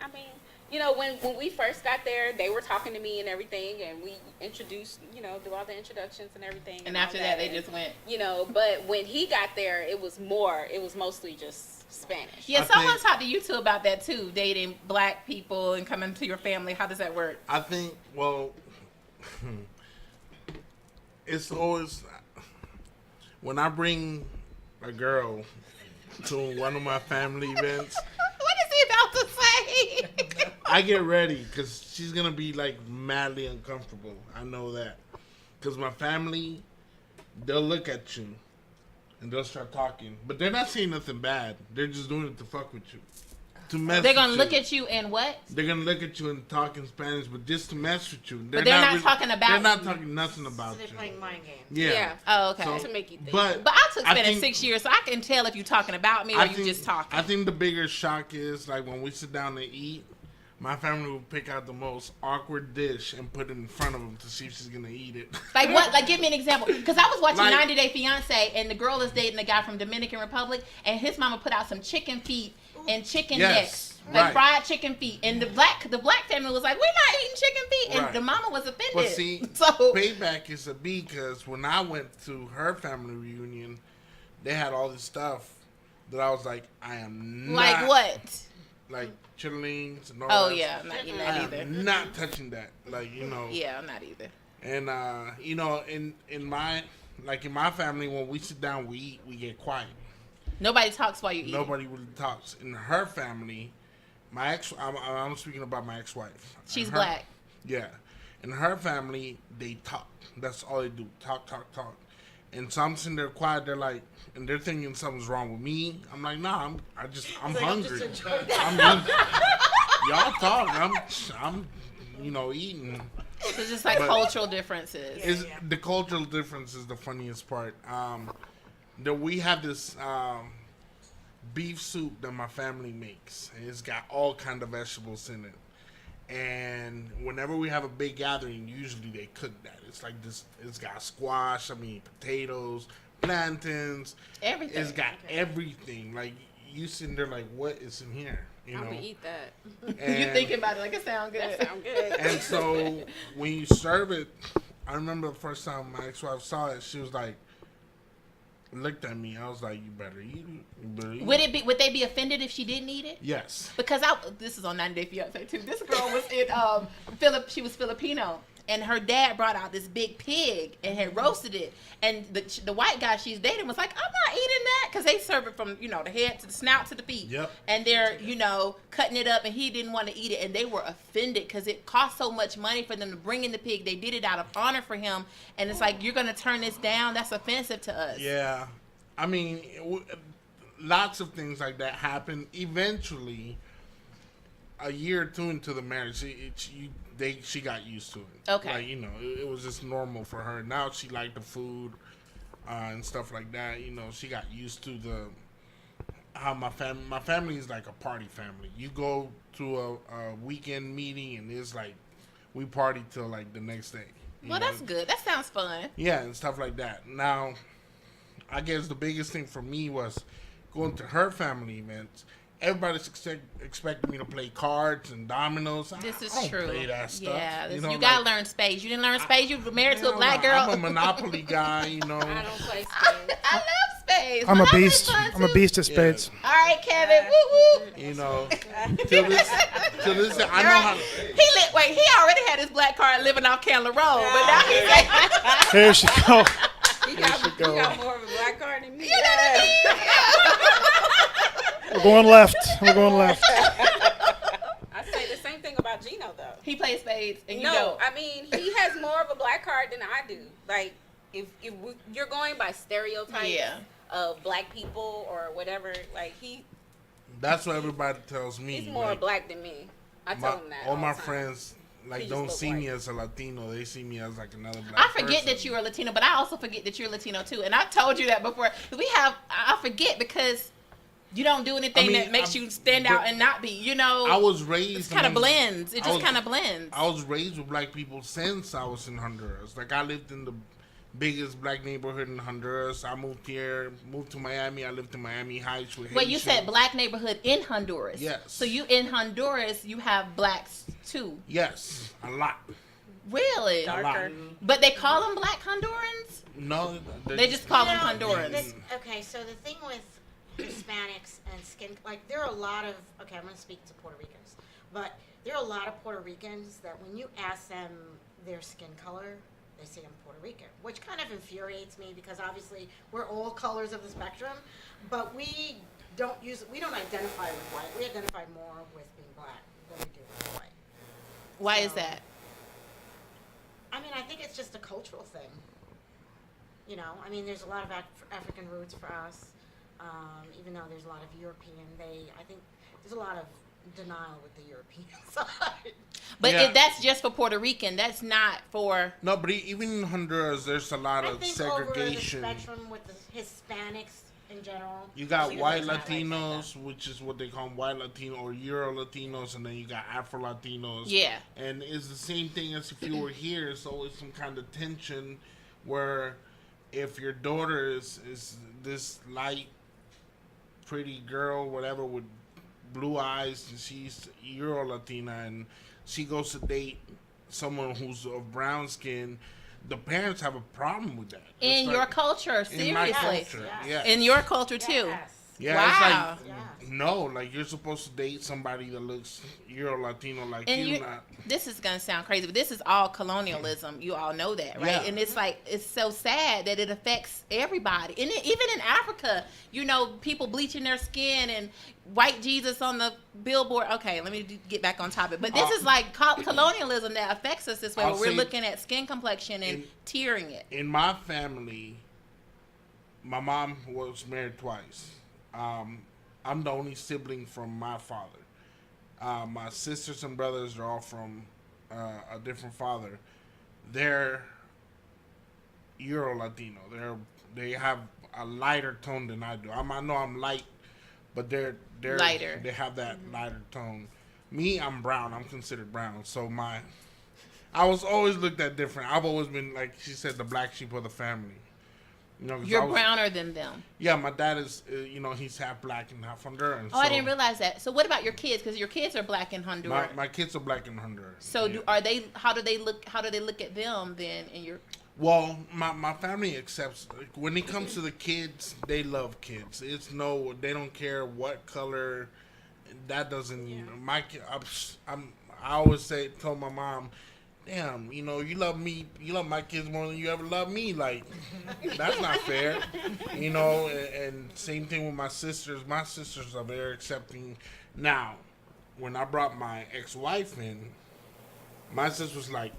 I mean, you know, when we first got there, they were talking to me and everything, and we introduced, you know, do all the introductions and everything. And after that, they just went. You know, but when he got there, it was mostly just Spanish. Yeah, so I want to talk to you two about that too, dating black people and coming to your family. How does that work? I think, well, it's always, when I bring a girl to one of my family events. What is he about to say? I get ready because she's going to be like madly uncomfortable. I know that. Because my family, they'll look at you and they'll start talking. But they're not saying nothing bad. They're just doing it to fuck with you. To mess They're going to with look you. at you and what? They're going to look at you and talk in Spanish, but just to mess with you. But they're not talking about They're not you. talking nothing about So they're you. playing mind games. Yeah. Oh, okay. So- To make you think. But But I took Spanish think- 6 years, so I can tell if you're talking about me or you just talking. I think the bigger shock is like when we sit down to eat, my family will pick out the most awkward dish and put it in front of them to see if she's gonna eat it. Like what? Like give me an example. Because I was watching Like- 90 Day Fiance, and the girl is dating a guy from Dominican Republic, and his mama put out some chicken feet and chicken Yes, necks, like right. fried chicken feet, and the black family was like, "We're not eating chicken feet," and Right. the mama was offended. But see, so payback is a B because when I went to her family reunion, they had all this stuff that I was like, I am not like what? like chitterlings and all Oh that. yeah, I'm not eating I that am either. not touching that. Like, you know. Yeah, I'm not either. And you know, in my family, when we sit down, we eat, we get quiet. Nobody talks while you eat. Nobody really talks. In her family, I'm speaking about my ex-wife. She's Her- black. Yeah. In her family, they talk. That's all they do. Talk. And so I'm sitting there quiet. They're like, and they're thinking something's wrong with me. I'm like, nah, I'm hungry. I'm hungry. Y'all talk. I'm, you know, eating. So it's just like But- cultural differences. The cultural difference is the funniest part. That we have this beef soup that my family makes, and it's got all kind of vegetables in it. And whenever we have a big gathering, usually they cook that. It's like this. It's got squash. potatoes, plantains. Everything. It's got everything. Like you sitting there, like, what is in here? You I'm know. gonna eat that. And- You thinking about it like it sound good. That sound good. And so when you serve it, I remember the first time my ex-wife saw it, she was like, looked at me. I was like, you better eat it. You better eat it. Would they be offended if she didn't eat it? Yes. Because this is on 90 Day Fiance too. This girl was in she was Filipino, and her dad brought out this big pig and had roasted it. And the white guy she's dating was like, I'm not eating that, because they serve it from the head to the snout to the feet. Yep. And they're cutting it up, and he didn't want to eat it, and they were offended because it cost so much money for them to bring in the pig. They did it out of honor for him, and it's like, you're gonna turn this down? That's offensive to us. Yeah. I mean, lots of things like that happen. Eventually, a year or two into the marriage, she got used to it. Okay. Like, it was just normal for her. Now she liked the food and stuff like that. She got used to how my family is like a party family. You go to a weekend meeting and it's like we party till like the next day. Well, that's good. That sounds fun. Yeah, and stuff like that. Now, I guess the biggest thing for me was going to her family events. Everybody's expecting me to play cards and dominoes. This is I don't true. play that stuff. Yeah, you like, gotta learn spades. You didn't learn spades. You were married to a black girl. I'm a Monopoly guy, I don't play spades. I love spades. I'm a Monopoly's beast. fun, I'm a too. beast at spades. All right, Kevin. Woo woo. Till this, I know how. He already had his black card living off Candler Road, but now he's like, There she go. You got more of a black card than me. We're going left. We're going left. I say the same thing about Gino though. he plays spades and you No, don't. I mean he has more of a black card than I do. Like if you're going by stereotypes Yeah. of black people or whatever, like That's what everybody tells me. he's more like, black than me. I tell him that. all my the time. friends He just don't look see me white. as a Latino. They see me as like another black I forget person. that you are Latino, but I also forget that you're Latino too. And I told you that before. I forget because You don't do anything that makes you stand out and not be, you know. I was raised. It kind of blends. It just kind of blends. I was raised with black people since I was in Honduras. Like, I lived in the biggest black neighborhood in Honduras. I moved to Miami. I lived in Miami Heights with Wait, you Haitians. said black neighborhood in Honduras? Yes. So you in Honduras, you have blacks too? Yes, a lot. Really? Darker. But they call them black Hondurans? No, they just call them Hondurans. Okay, so the thing with Hispanics and there are a lot of, okay, I'm going to speak to Puerto Ricans, but there are a lot of Puerto Ricans that when you ask them their skin color, they say I'm Puerto Rican, which kind of infuriates me because obviously we're all colors of the spectrum, but we don't identify with white. We identify more with being black than we do with white. Why is that? I mean, I think it's just a cultural thing. You know, I mean, there's a lot of African roots for us. Even though there's a lot of European, I think there's a lot of denial with the European side. But if that's just for Puerto Rican. That's not for... No, but even in Honduras, there's a lot of segregation. I think over the spectrum with the Hispanics in general. You got white Latinos, which is what they call them, white Latino or Euro Latinos, and then you got Afro Latinos. Yeah. And it's the same thing as if you were here. It's always some kind of tension where if your daughter is this light, pretty girl, whatever, with blue eyes, and she's Euro Latina, and she goes to date someone who's of brown skin, the parents have a problem with that. In your culture, seriously. In my culture, yes. In your culture, too. Yes. Yeah, wow. It's like, no, like you're supposed to date somebody that looks Euro Latino like you. Not. This is going to sound crazy, but this is all colonialism. You all know that, right? Yeah. And it's like, it's so sad that it affects everybody. And even in Africa, you know, people bleaching their skin and white Jesus on the billboard. Okay, let me get back on topic. But this is like colonialism that affects us this way, where we're looking at skin complexion and tiering it. In my family, my mom was married twice. I'm the only sibling from my father. My sisters and brothers are all from a different father. They're Euro Latino. They have a lighter tone than I do. I know I'm light, but they're lighter. They have that lighter tone. Me, I'm brown. I'm considered brown. So I was always looked at different. I've always been, like she said, the black sheep of the family. You know, you're browner than them. Yeah, my dad is, he's half black and half Honduran. Oh, I didn't realize that. So what about your kids? Because your kids are black in Honduras. My kids are black in Honduras. So how do they look at them then in your... Well, my family accepts, when it comes to the kids, they love kids. They don't care what color. That doesn't, I always tell my mom, damn, you love me, you love my kids more than you ever love me. Like, that's not fair. And same thing with my sisters. My sisters are very accepting. Now, when I brought my ex-wife in, my sister was like,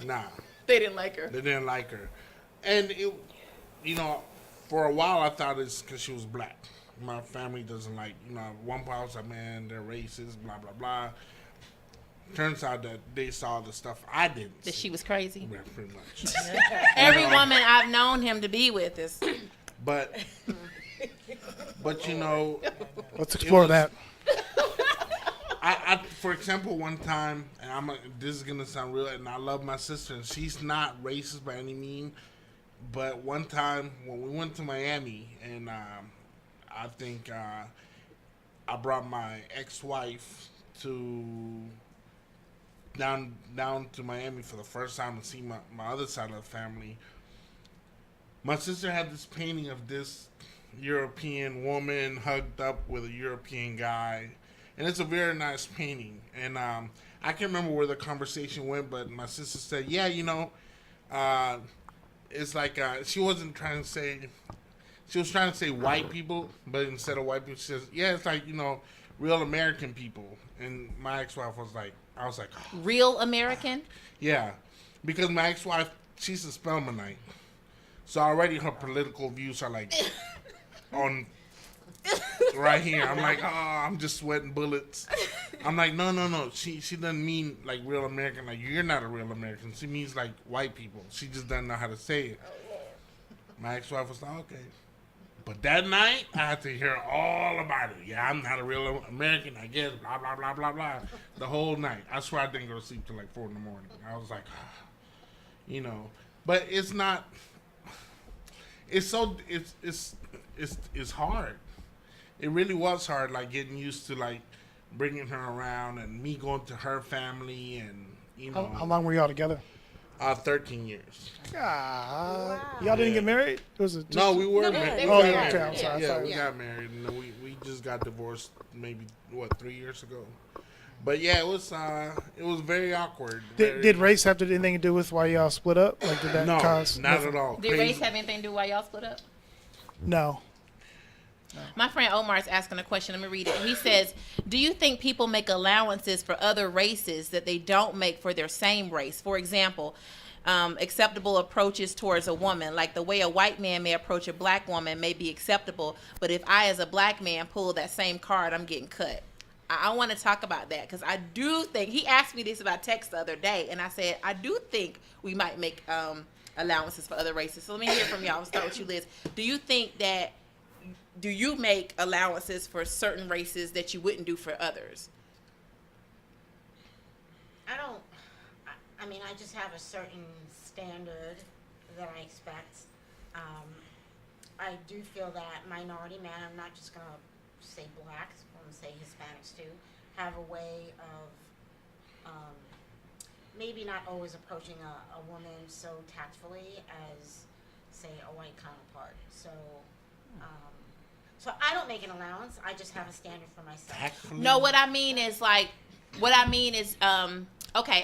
nah. They didn't like her. They didn't like her. And, for a while I thought it's because she was black. My family doesn't like, one part I was like, man, they're racist, blah, blah, blah. Turns out that they saw the stuff I didn't that see. she was crazy. Yeah, pretty much. Every woman I've known him to be with is... But let's explore that. I, for example, one time, and this is gonna sound real, and I love my sister, and she's not racist by any means. But one time when we went to Miami, and I think I brought my ex-wife down to Miami for the first time to see my other side of the family. My sister had this painting of this European woman hugged up with a European guy. And it's a very nice painting. And I can't remember where the conversation went, but my sister said, yeah, it's like she was trying to say white people, but instead of white people, she says, yeah, it's like, real American people. And my ex-wife was like, I was like, oh. Real American? Yeah, because my ex-wife, she's a Spelmanite. So already her political views are like on right here. I'm like, oh, I'm just sweating bullets. I'm like, no. She doesn't mean like real American. Like, you're not a real American. She means like white people. She just doesn't know how to say it. My ex-wife was like, okay. But that night, I had to hear all about it. Yeah, I'm not a real American, I guess, blah, blah, blah, blah, blah. The whole night. I swear I didn't go to sleep till like 4 in the morning. I was like, you know. But it's not, it's hard. It really was hard, like getting used to like bringing her around and me going to her family and, you know. How long were y'all together? 13 years. Y'all didn't get married? It was No, we were married. Oh, okay. I'm sorry. Yeah, we got married, and then we just got divorced maybe 3 years ago. But yeah, it was very awkward. Did race have anything to do with why y'all split up? Like did that cause? No, not at all. Did race have anything to do while y'all split up? No. My friend Omar is asking a question. Let me read it. He says, do you think people make allowances for other races that they don't make for their same race? For example, acceptable approaches towards a woman, like the way a white man may approach a black woman may be acceptable, but if I as a black man pull that same card, I'm getting cut. I want to talk about that because I do think, he asked me this about text the other day, and I said, I do think we might make allowances for other races. So let me hear from y'all. I'll start with you, Liz. Do you make allowances for certain races that you wouldn't do for others? I mean, I just have a certain standard that I expect. I do feel that minority men, I'm not just going to say blacks, I'm going to say Hispanics too, have a way of maybe not always approaching a woman so tactfully as, say, a white counterpart. So I don't make an allowance. I just have a standard for myself. No, what I mean is, okay,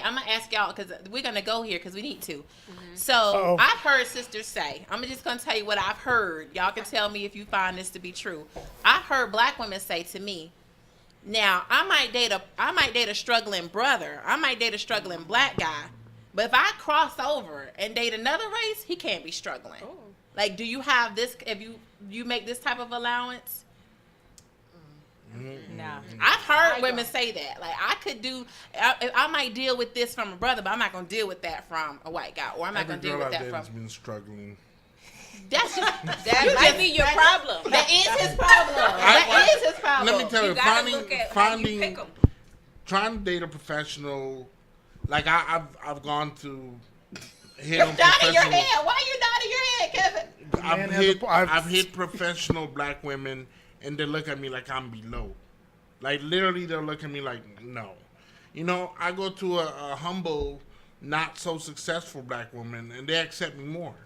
I'm going to ask y'all, because we're going to go here because we need to. Mm-hmm. So I've heard sisters say, I'm just going to tell you what I've heard. Y'all can tell me if you find this to be true. I've heard black women say to me, now, I might date a struggling brother. I might date a struggling black guy. But if I cross over and date another race, he can't be struggling. Ooh. Like, do you have this, if you make this type of allowance? No. I've heard women say that. Like, I might deal with this from a brother, but I'm not going to deal with that from a white guy. Or I'm not going to deal with that from... Has been struggling. That's just... that might be your problem. That is his problem. His problem. Let me tell you, trying to date a professional, like I've gone to... You're nodding your head. Why are you nodding your head, Kevin? I've hit professional black women, and they look at me like I'm below. Like, literally, they'll look at me like, no. You know, I go to a humble, not so successful black woman, and they accept me more.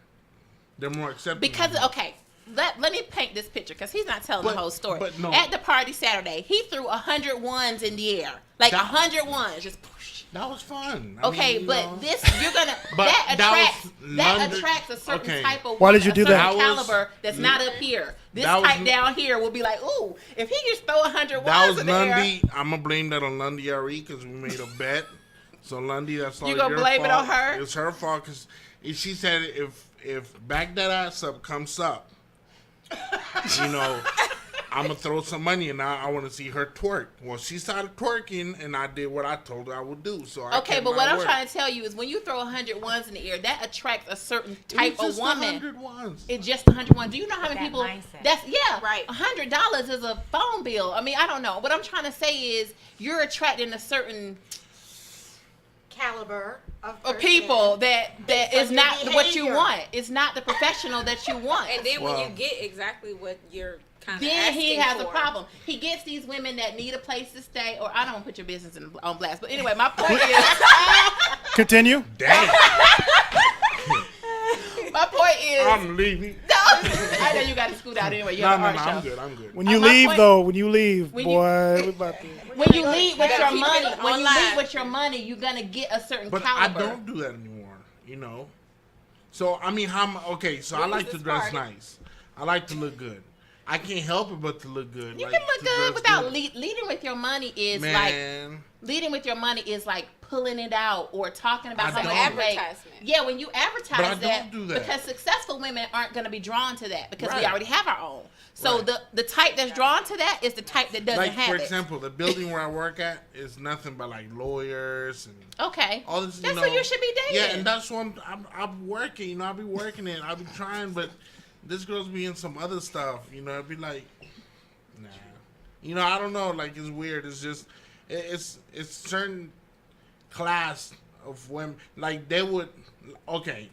They're more accepting. Because, okay, let me paint this picture, because he's not telling the whole story. But no. At the party Saturday, he threw 100 ones in the air. Like, 100 ones. Just push. That was fun. Okay, you're gonna that attracts a certain type of. Why did you do that? Caliber that's not up here. This type down here will be like, ooh, if he just throw 100 ones in the air. I'm gonna blame that on Lundy RE because we made a bet. So Lundy, that's all your fault. You gonna blame it on her? It's her fault because she said if back that ass up comes up, you know. I'm going to throw some money, and I want to see her twerk. Well, she started twerking, and I did what I told her I would do. So okay, but what I'm trying to tell you is when you throw 100 ones in the air, that attracts a certain type of woman. 100 ones. It's just 100 ones. Do you know how many people? Mindset. That's right. $100 is a phone bill. I mean, I don't know. What I'm trying to say is you're attracting a certain caliber of people that is not what you want. It's not the professional that you want. And then when you get exactly what you're then he has a problem. He gets these women that need a place to stay, or I don't want to put your business on blast. But anyway, my point is... Continue. Damn. My point is... I'm leaving. No. I know you got to scoot out anyway. You're on the art show. I'm good. When you leave, boy... When you leave with your money, you're going to get a certain caliber. But I don't do that anymore, you know. So, I mean, so I like to dress nice. I like to look good. I can't help it but to look good. You can look good without leading with your money is like pulling it out or talking about how much advertisement. Yeah, when you advertise don't do that because successful women aren't going to be drawn to that because we already have our own. So the type that's drawn to that is the type that doesn't have it. Like, for example, the building where I work at is nothing but like lawyers and all this. That's what you should be dating. Yeah, and that's what I'm working. You know, I'll be working it. I'll be trying, but this girl's being some other stuff. It'd be like, nah. I don't know. Like, it's weird. It's just, it's certain class of women. Like, they would, okay.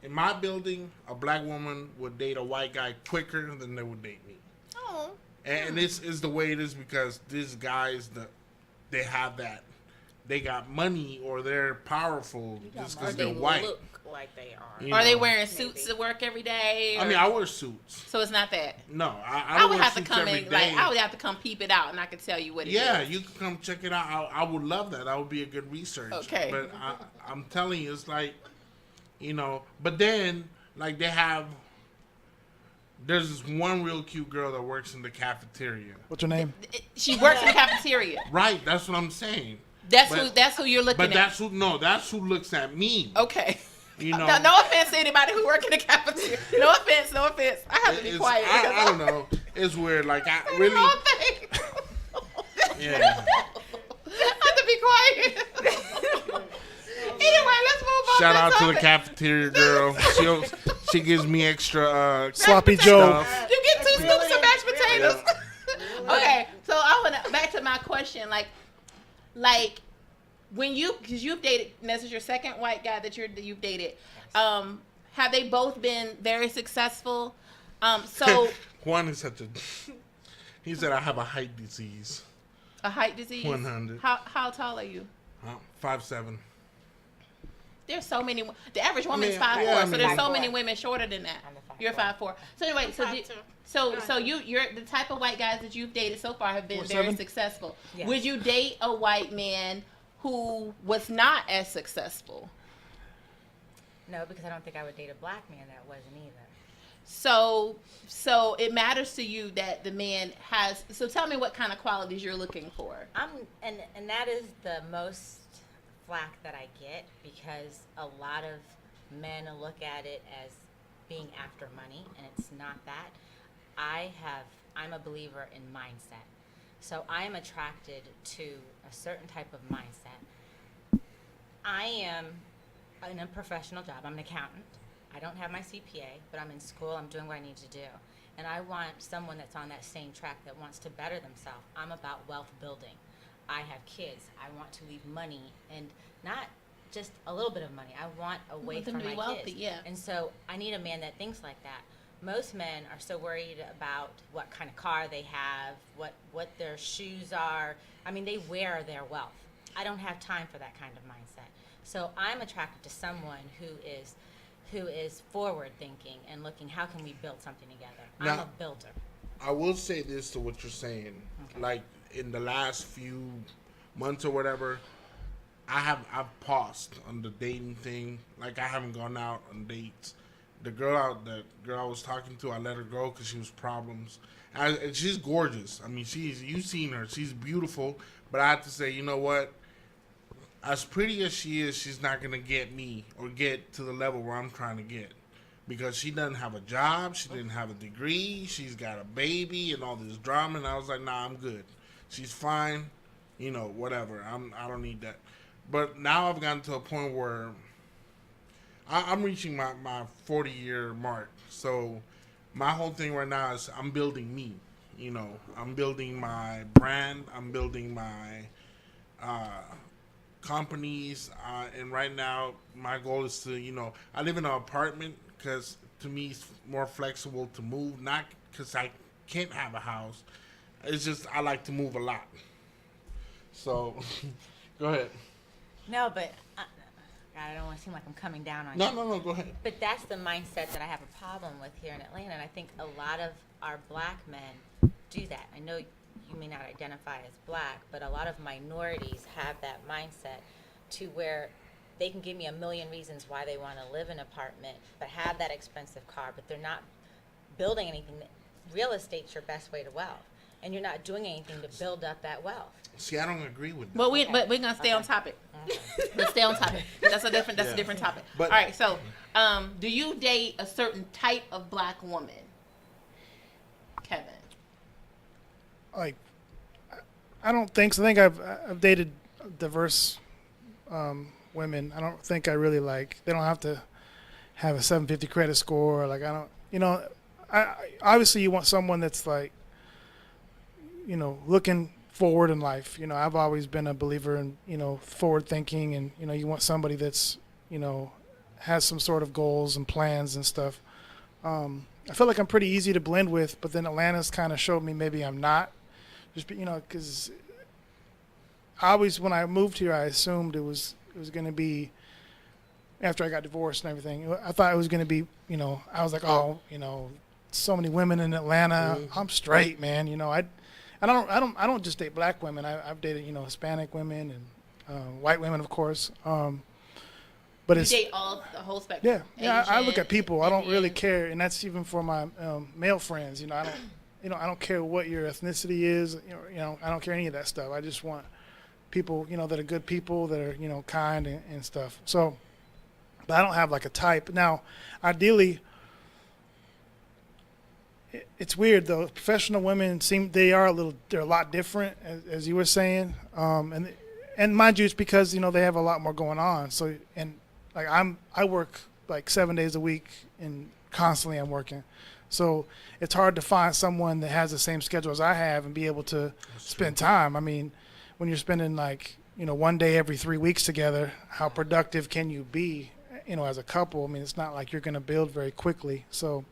In my building, a black woman would date a white guy quicker than they would date me. Oh. And this is the way it is because these guys, they have that. They got money or they're powerful just because they're white. Look like they are. Are they wearing suits to work every day? I mean, I wear suits. So it's not that. No, I would wear have to suits come every in, day. like, I would have to come peep it out, and I could tell you what it is. Yeah, you can come check it out. I would love that. That would be a good research. Okay. But I'm telling you, it's like, but then, like, there's this one real cute girl that works in the cafeteria. What's her name? She works in the cafeteria. Right, that's what I'm saying. That's who you're looking at. But that's who looks at me. Okay. No offense to anybody who works in the cafeteria. No offense. I have to be quiet. I don't know. It's weird. Like, I really. Yeah. I have to be quiet. Anyway, let's move on. Shout out to the cafeteria girl. She gives me extra Sloppy Joe. stuff. You get 2 scoops of mashed potatoes. Okay, so I want to back to my question. Like when because you've dated, and this is your second white guy that you've dated. Have they both been very successful? So Juan is such a. He said I have a height disease. a height disease. 100. How tall are you? 5'7". There's so many. The average woman is 5'4", so there's so many women shorter than that. You're 5'4". So anyway, so you're the type of white guys that you've dated so far have been very successful. Yes. Would you date a white man who was not as successful? No, because I don't think I would date a black man that wasn't either. So it matters to you that the man has. So tell me what kind of qualities you're looking for. And that is the most flack that I get, because a lot of men look at it as being after money, and it's not that. I'm a believer in mindset. So I am attracted to a certain type of mindset. I am in a professional job. I'm an accountant. I don't have my CPA, but I'm in school. I'm doing what I need to do. And I want someone that's on that same track that wants to better themselves. I'm about wealth building. I have kids. I want to leave money, and not just a little bit of money. I want away from my wealthy, kids. yeah. And so I need a man that thinks like that. Most men are so worried about what kind of car they have, what their shoes are. I mean, they wear their wealth. I don't have time for that kind of mindset. So I'm attracted to someone who is forward thinking and looking, how can we build something together? Now, I'm a builder. I will say this to what you're saying. Okay. Like, in the last few months or whatever, I've paused on the dating thing. Like, I haven't gone out on dates. The girl I was talking to, I let her go because she was problems. And she's gorgeous. I mean, you've seen her. She's beautiful. But I have to say, you know what? As pretty as she is, she's not going to get me or get to the level where I'm trying to get. Because she doesn't have a job. She didn't have a degree. She's got a baby and all this drama. And I was like, nah, I'm good. She's fine. Whatever. I don't need that. But now I've gotten to a point where I'm reaching my 40-year mark. So my whole thing right now is I'm building me. I'm building my brand. I'm building my companies. And right now my goal is to, I live in an apartment because to me it's more flexible to move. Not because I can't have a house. It's just I like to move a lot. So go ahead. No, but God, I don't want to seem like I'm coming down on you. No, go ahead. But that's the mindset that I have a problem with here in Atlanta, and I think a lot of our black men do that. I know you may not identify as black, but a lot of minorities have that mindset to where they can give me a million reasons why they want to live in an apartment, but have that expensive car, but they're not building anything. Real estate's your best way to wealth, and you're not doing anything to build up that wealth. See, I don't agree with that. But we're gonna stay on topic. Let's stay on topic. That's a different topic. But, all right. So, do you date a certain type of black woman, Kevin? Like, I don't think so. I think I've dated diverse women. I don't think I really they don't have to have a 750 credit score. Like, I Obviously you want someone that's like, looking forward in life. I've always been a believer in, forward thinking, and, you want somebody that's, has some sort of goals and plans and stuff. I feel like I'm pretty easy to blend with, but then Atlanta's kind of showed me maybe I'm not. Just, because when I moved here, I assumed it was going to be, after I got divorced and everything, I thought it was going to be, I was like, oh, so many women in Atlanta. I'm straight, man. I don't just date black women. I've dated, Hispanic women and white women, of course. But You it's date the whole spectrum. yeah. I look Asian, at people. I don't really Indian. care, and that's even for my male friends. I don't care what your ethnicity is. I don't care any of that stuff. I just want people, that are good people, that are, kind and stuff. So, but I don't have like a type. Now, ideally, it's weird though. Professional women they're a lot different, as you were saying. And mind you, it's because, they have a lot more going on. So, and like I work like 7 days a week, and constantly I'm working. So it's hard to find someone that has the same schedule as I have and be able to spend time. I mean, when you're spending like, one day every 3 weeks together, how productive can you be, as a couple? I mean, it's not like you're going to build very quickly. So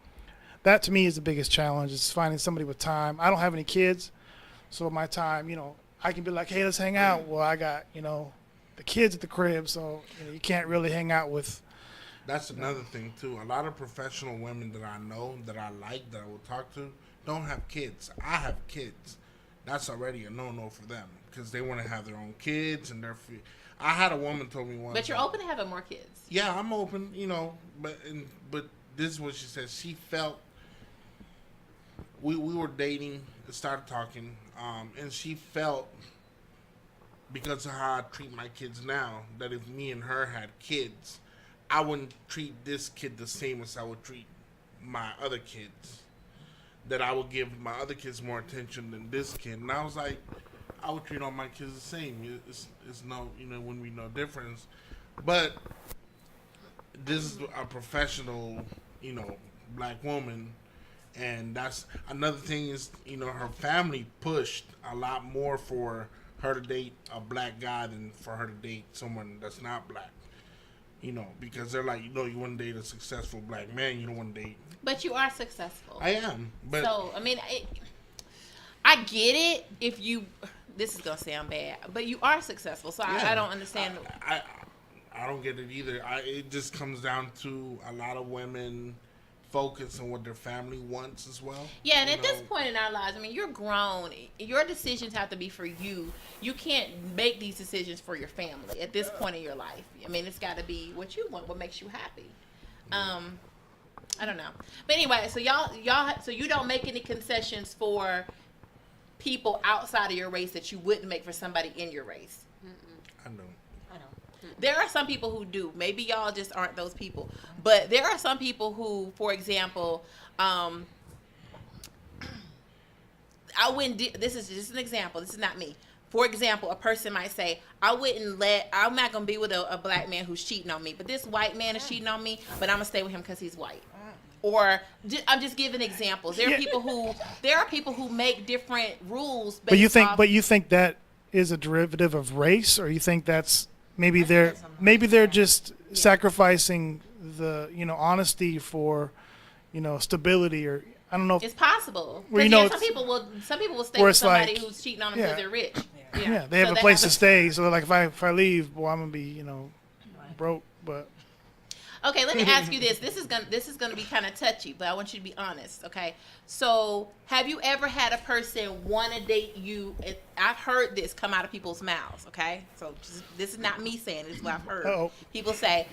that to me is the biggest challenge, is finding somebody with time. I don't have any kids, so my time, I can be like, hey, let's hang out. Well, I got, the kids at the crib, so you can't really hang out with. That's another thing too. A lot of professional women that I know, that I like, that I will talk to, don't have kids. I have kids. That's already a no-no for them, because they want to have their own kids and they're free. I had a woman told me once. But you're open to having more kids. Yeah, I'm open, but this is what she said. She felt we were dating, started talking, and she felt, because of how I treat my kids now, that if me and her had kids, I wouldn't treat this kid the same as I would treat my other kids. That I would give my other kids more attention than this kid. And I was like, I would treat all my kids the same. It's no, wouldn't be no difference. But this is a professional, black woman. And that's another thing is, her family pushed a lot more for her to date a black guy than for her to date someone that's not black. Because they're like, you want to date a successful black man, you don't want to date. But you are successful. I am. But so, I mean, I get it if you, this is going to sound bad, but you are successful. So yeah, I don't understand. I don't get it either. It just comes down to a lot of women focus on what their family wants as well. Yeah, and at this point in our lives, I mean, you're grown. Your decisions have to be for you. You can't make these decisions for your family at this point in your life. I mean, it's got to be what you want, what makes you happy. I don't know. But anyway, so so you don't make any concessions for people outside of your race that you wouldn't make for somebody in your race. I know. There are some people who do. Maybe y'all just aren't those people. But there are some people who, for example, I wouldn't. This is just an example. This is not me. For example, a person might say, I'm not going to be with a black man who's cheating on me, but this white man is cheating on me, but I'm going to stay with him because he's white. Or I'm just giving examples. There are people who make different rules. But you think that is a derivative of race, or you think that's maybe they're just sacrificing the honesty for stability, or I don't know. It's possible. Because some people will stay with somebody who's cheating on them because they're rich. Yeah, they have a place to stay. So like if I leave, boy, I'm gonna be broke. But okay, let me ask you this. This is gonna be kind of touchy, but I want you to be honest. Okay, so have you ever had a person want to date you? I've heard this come out of people's mouths. Okay, so this is not me saying it, this is what I've heard. Uh-oh. People say,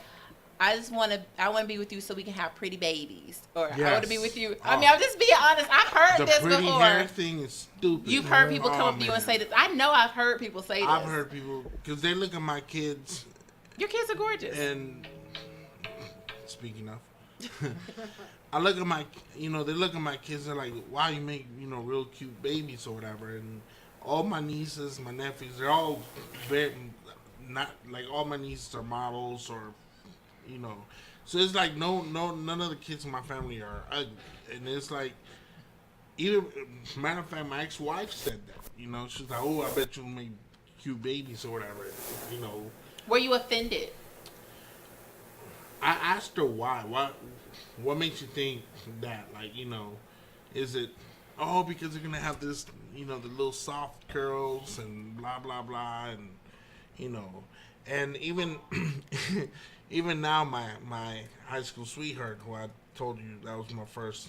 I want to be with you so we can have pretty babies, or I want to be with you. I mean, I'm just being honest. I've heard this before. The pretty hair thing is stupid. You've heard people come up to you and say this. I know I've heard people say this. I've heard people, because they look at my kids. Your kids are gorgeous. And speaking of, I look at my, they look at my kids. They're like, "Wow, you make real cute babies or whatever." And all my nieces, my nephews, they're all very not like all my nieces are models or So it's like none of the kids in my family are ugly, and it's like either matter of fact, my ex-wife said that. You know, she's like, "Oh, I bet you'll make cute babies or whatever." You know. Were you offended? I asked her why. What makes you think that? Like, you know, is it because they're gonna have this, you know, the little soft curls and blah blah blah, and you know, and even even now my high school sweetheart, who I told you that was my first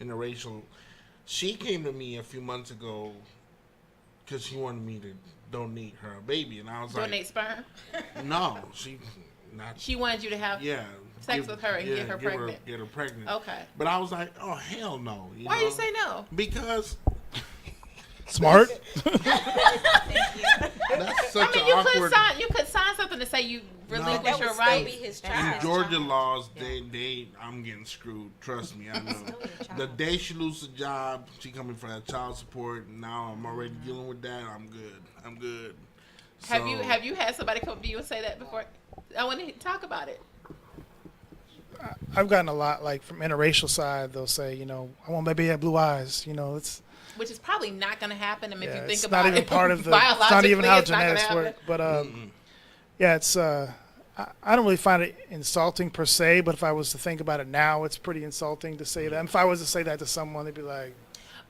interracial, she came to me a few months ago because she wanted me to donate her a baby, and I was Donate sperm? no, she not. She wanted you to have sex with her and get her pregnant. Get her pregnant. Okay. But I was like, oh hell no. Why you say no? Because Smart. that's such I mean, you could sign something to say you relinquish That your would still right. be his in child. Georgia laws, I'm getting screwed. Trust me, I know. The day she loses a job, she coming for that child support. Now I'm already dealing with that. I'm good. Have you had somebody come to you and say that before? I want to talk about it. I've gotten a lot, like from interracial side. They'll say, you know, I want baby have blue eyes. You know, it's Which is probably not going to happen. I mean, if you think it's about not even it, part of the. It's not even biologically, how it's not gonna genetics happen. work. But yeah, it's. I don't really find it insulting per se, but if I was to think about it now, it's pretty insulting to say that. And if I was to say that to someone, they'd be like,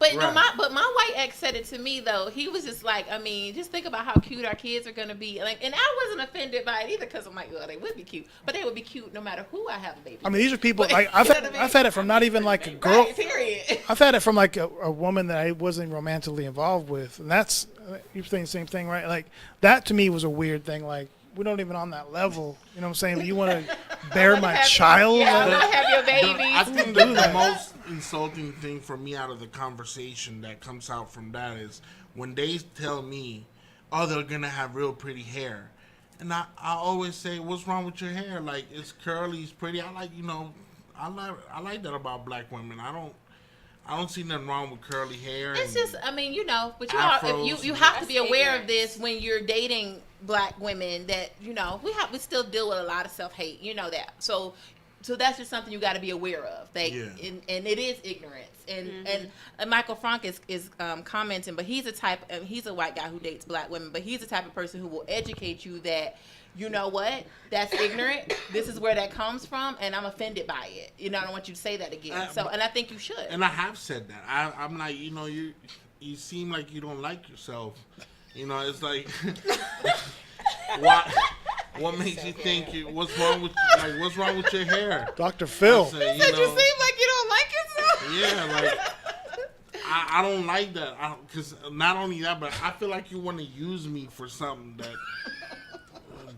But no, Right. my white ex said it to me though. He was just like, I mean, just think about how cute our kids are gonna be. Like, and I wasn't offended by it either because I'm like, well, they would be cute, but they would be cute no matter who I have a baby. I mean, these are people. But- Like you know what I mean? I've had it from not even like a girl. Right, period. I've had it from like a woman that I wasn't romantically involved with, and that's you're saying the same thing, right? Like that to me was a weird thing. Like we don't even on that level. You know what I'm saying? You want to bear my child? Yeah, I Like, want to have your I babies. think the most insulting thing for me out of the conversation that comes out from that is when they tell me, oh, they're going to have real pretty hair. And I always say, what's wrong with your hair? Like, it's curly, it's pretty. I like, you know, I like that about black women. I don't see nothing wrong with curly hair. It's and- just, I mean, you know, but you Afros you and- have to be That's aware of ignorance. this when you're dating black women. That you know, we still deal with a lot of self hate. You know that, so that's just something you got to be aware of. And it is ignorance. And Michael Frank is commenting, but he's a white guy who dates black women, but he's the type of person who will educate you that. You know what? That's ignorant. This is where that comes from, and I'm offended by it. You know, I don't want you to say that again. And I think you should. And I have said that. I'm like, you know, you seem like you don't like yourself. You know, it's like, what makes you think what's wrong with your hair? Dr. Phil. I say, You said you seem like you don't like yourself. Yeah, like I don't like that. Because not only that, but I feel like you want to use me for something that.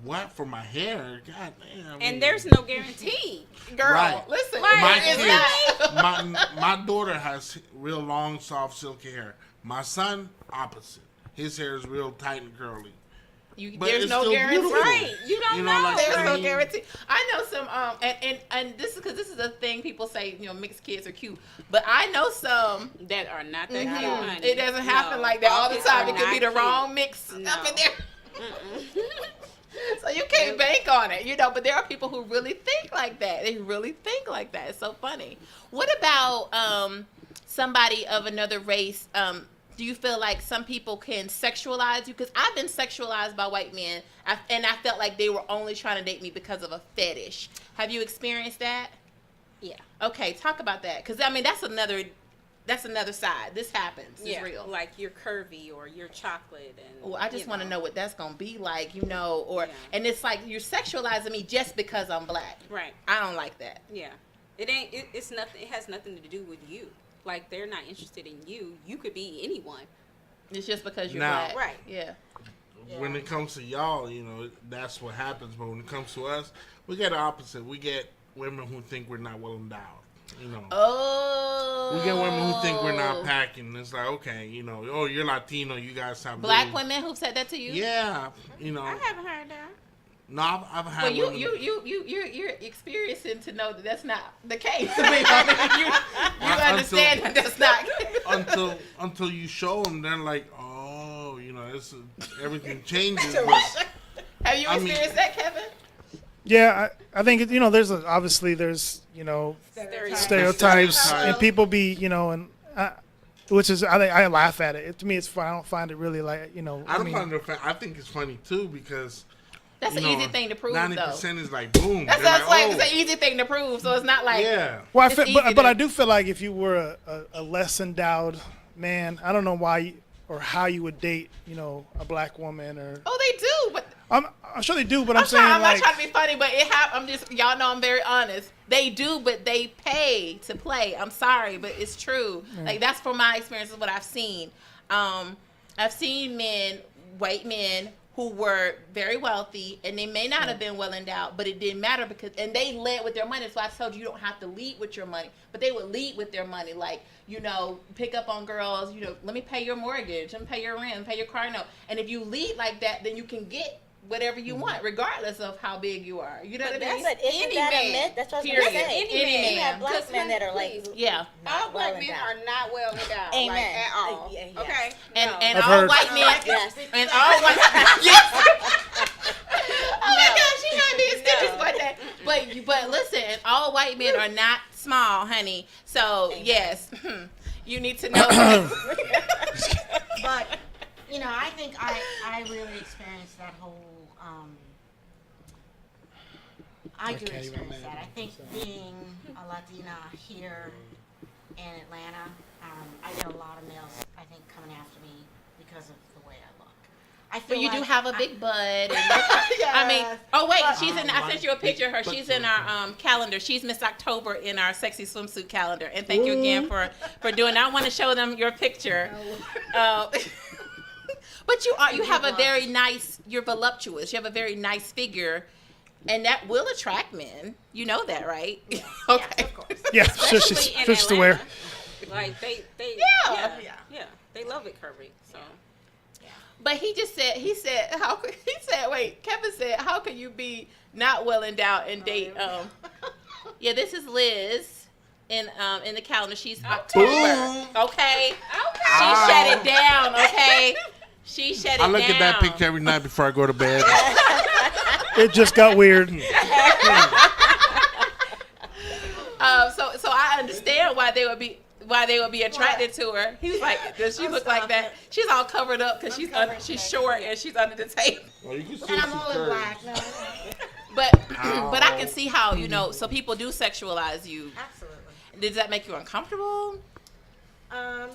What for my hair? God damn. I mean, And there's no guarantee. Girl, Right. listen. my it's not- kids, my daughter has real long, soft, silky hair. My son, opposite. His hair is real tight and curly. But There's it's no still guarantee. beautiful. Right. You don't know. like, There's I no mean, guarantee. I know some, and this is because this is a thing people say, you know, mixed kids are cute. But I know some. That are not that cute, Mhm. honey. It doesn't happen No. like that all the kids time. are It could be not the wrong cute. mix No. up in there. So you can't bank on it, you know. But there are people who really think like that. They really think like that. It's so funny. What about somebody of another race? Do you feel like some people can sexualize you? Because I've been sexualized by white men, and I felt like they were only trying to date me because of a fetish. Have you experienced that? Yeah. Okay, talk about that. Because I mean, that's another side. This happens. It's Yeah. real. Like you're curvy or you're chocolate and. Well, I just want to know what that's gonna be like, you know, Yeah. and it's like you're sexualizing me just because I'm black. Right. I don't like that. Yeah. It ain't. It's nothing. It has nothing to do with you. Like they're not interested in you. You could be anyone. It's just because you're Now- black. Right. Yeah. When it comes to y'all, you know, that's what happens. But when it comes to us, we get the opposite. We get women who think we're not well endowed. You know. Oh. We get women who think we're not packing. It's like, okay, you know, oh, you're Latino. You guys have Black boobs. women who said that to you. Yeah, you know. I haven't heard that. No, I've had Well, women. you're experiencing to know that that's not the case. I mean, you understand that that's not. until you show them, they're like, oh, you know, everything changes. But Have you I mean- experienced that, Kevin? Yeah, I think there's obviously there's stereotypes and people be and which is I laugh at it. To me, it's fun. I don't find it really like I don't find it. I think it's funny too because that's an easy thing to prove. 90% is like boom. That's it's an easy thing to prove. So it's not like Well, but I do feel like if you were a less endowed man, I don't know why or how you would date a black woman or. Oh, they do, but. I'm sure they do, but I'm saying I'm not trying to be funny, but I'm just y'all know I'm very honest. They do, but they pay to play. I'm sorry, but it's true. Like that's from my experience, is what I've seen. I've seen white men who were very wealthy, and they may not have been well endowed, but it didn't matter and they led with their money. So I told you don't have to lead with your money, but they would lead with their money, like pick up on girls. Let me pay your mortgage, let me pay your rent, let me pay your car note. And if you lead like that, then you can get whatever you want, regardless of how big you are. You know what I mean? But isn't that a myth? That's what I was going to say. Any man. You have black men that are like, all black men are not well endowed, like at all. Okay, and all white men, and all white, yes. Oh my gosh, she had me in stitches one day. But listen, all white men are not small, honey. So yes, you need to know that. But I think I really experienced that whole. I do experience that. I think being a Latina here in Atlanta, I get a lot of males, I think, coming after me because of the way I look. I feel you do have a big butt. And I mean, she's in. I sent you a picture of her. She's in our calendar. She's Miss October in our sexy swimsuit calendar. And thank you again for doing that. I want to show them your picture. But you have a very nice. You're voluptuous. You have a very nice figure. And that will attract men. You know that, right? Yeah. Okay. Yes, of course. Yeah, she's aware. Like they they love it curvy. So. Yeah. But Kevin said, how can you be not well endowed and date? This is Liz in the calendar. She's October. Okay. She shut it down. Okay. She shut it down. I look at that picture every night before I go to bed. It just got weird. So I understand why they would be attracted to her. He was like, does she look like that? She's all covered up because she's short and she's under the table. Well, you can see And I'm all in black. No. But I can see how so people do sexualize you. Absolutely. Does that make you uncomfortable? Not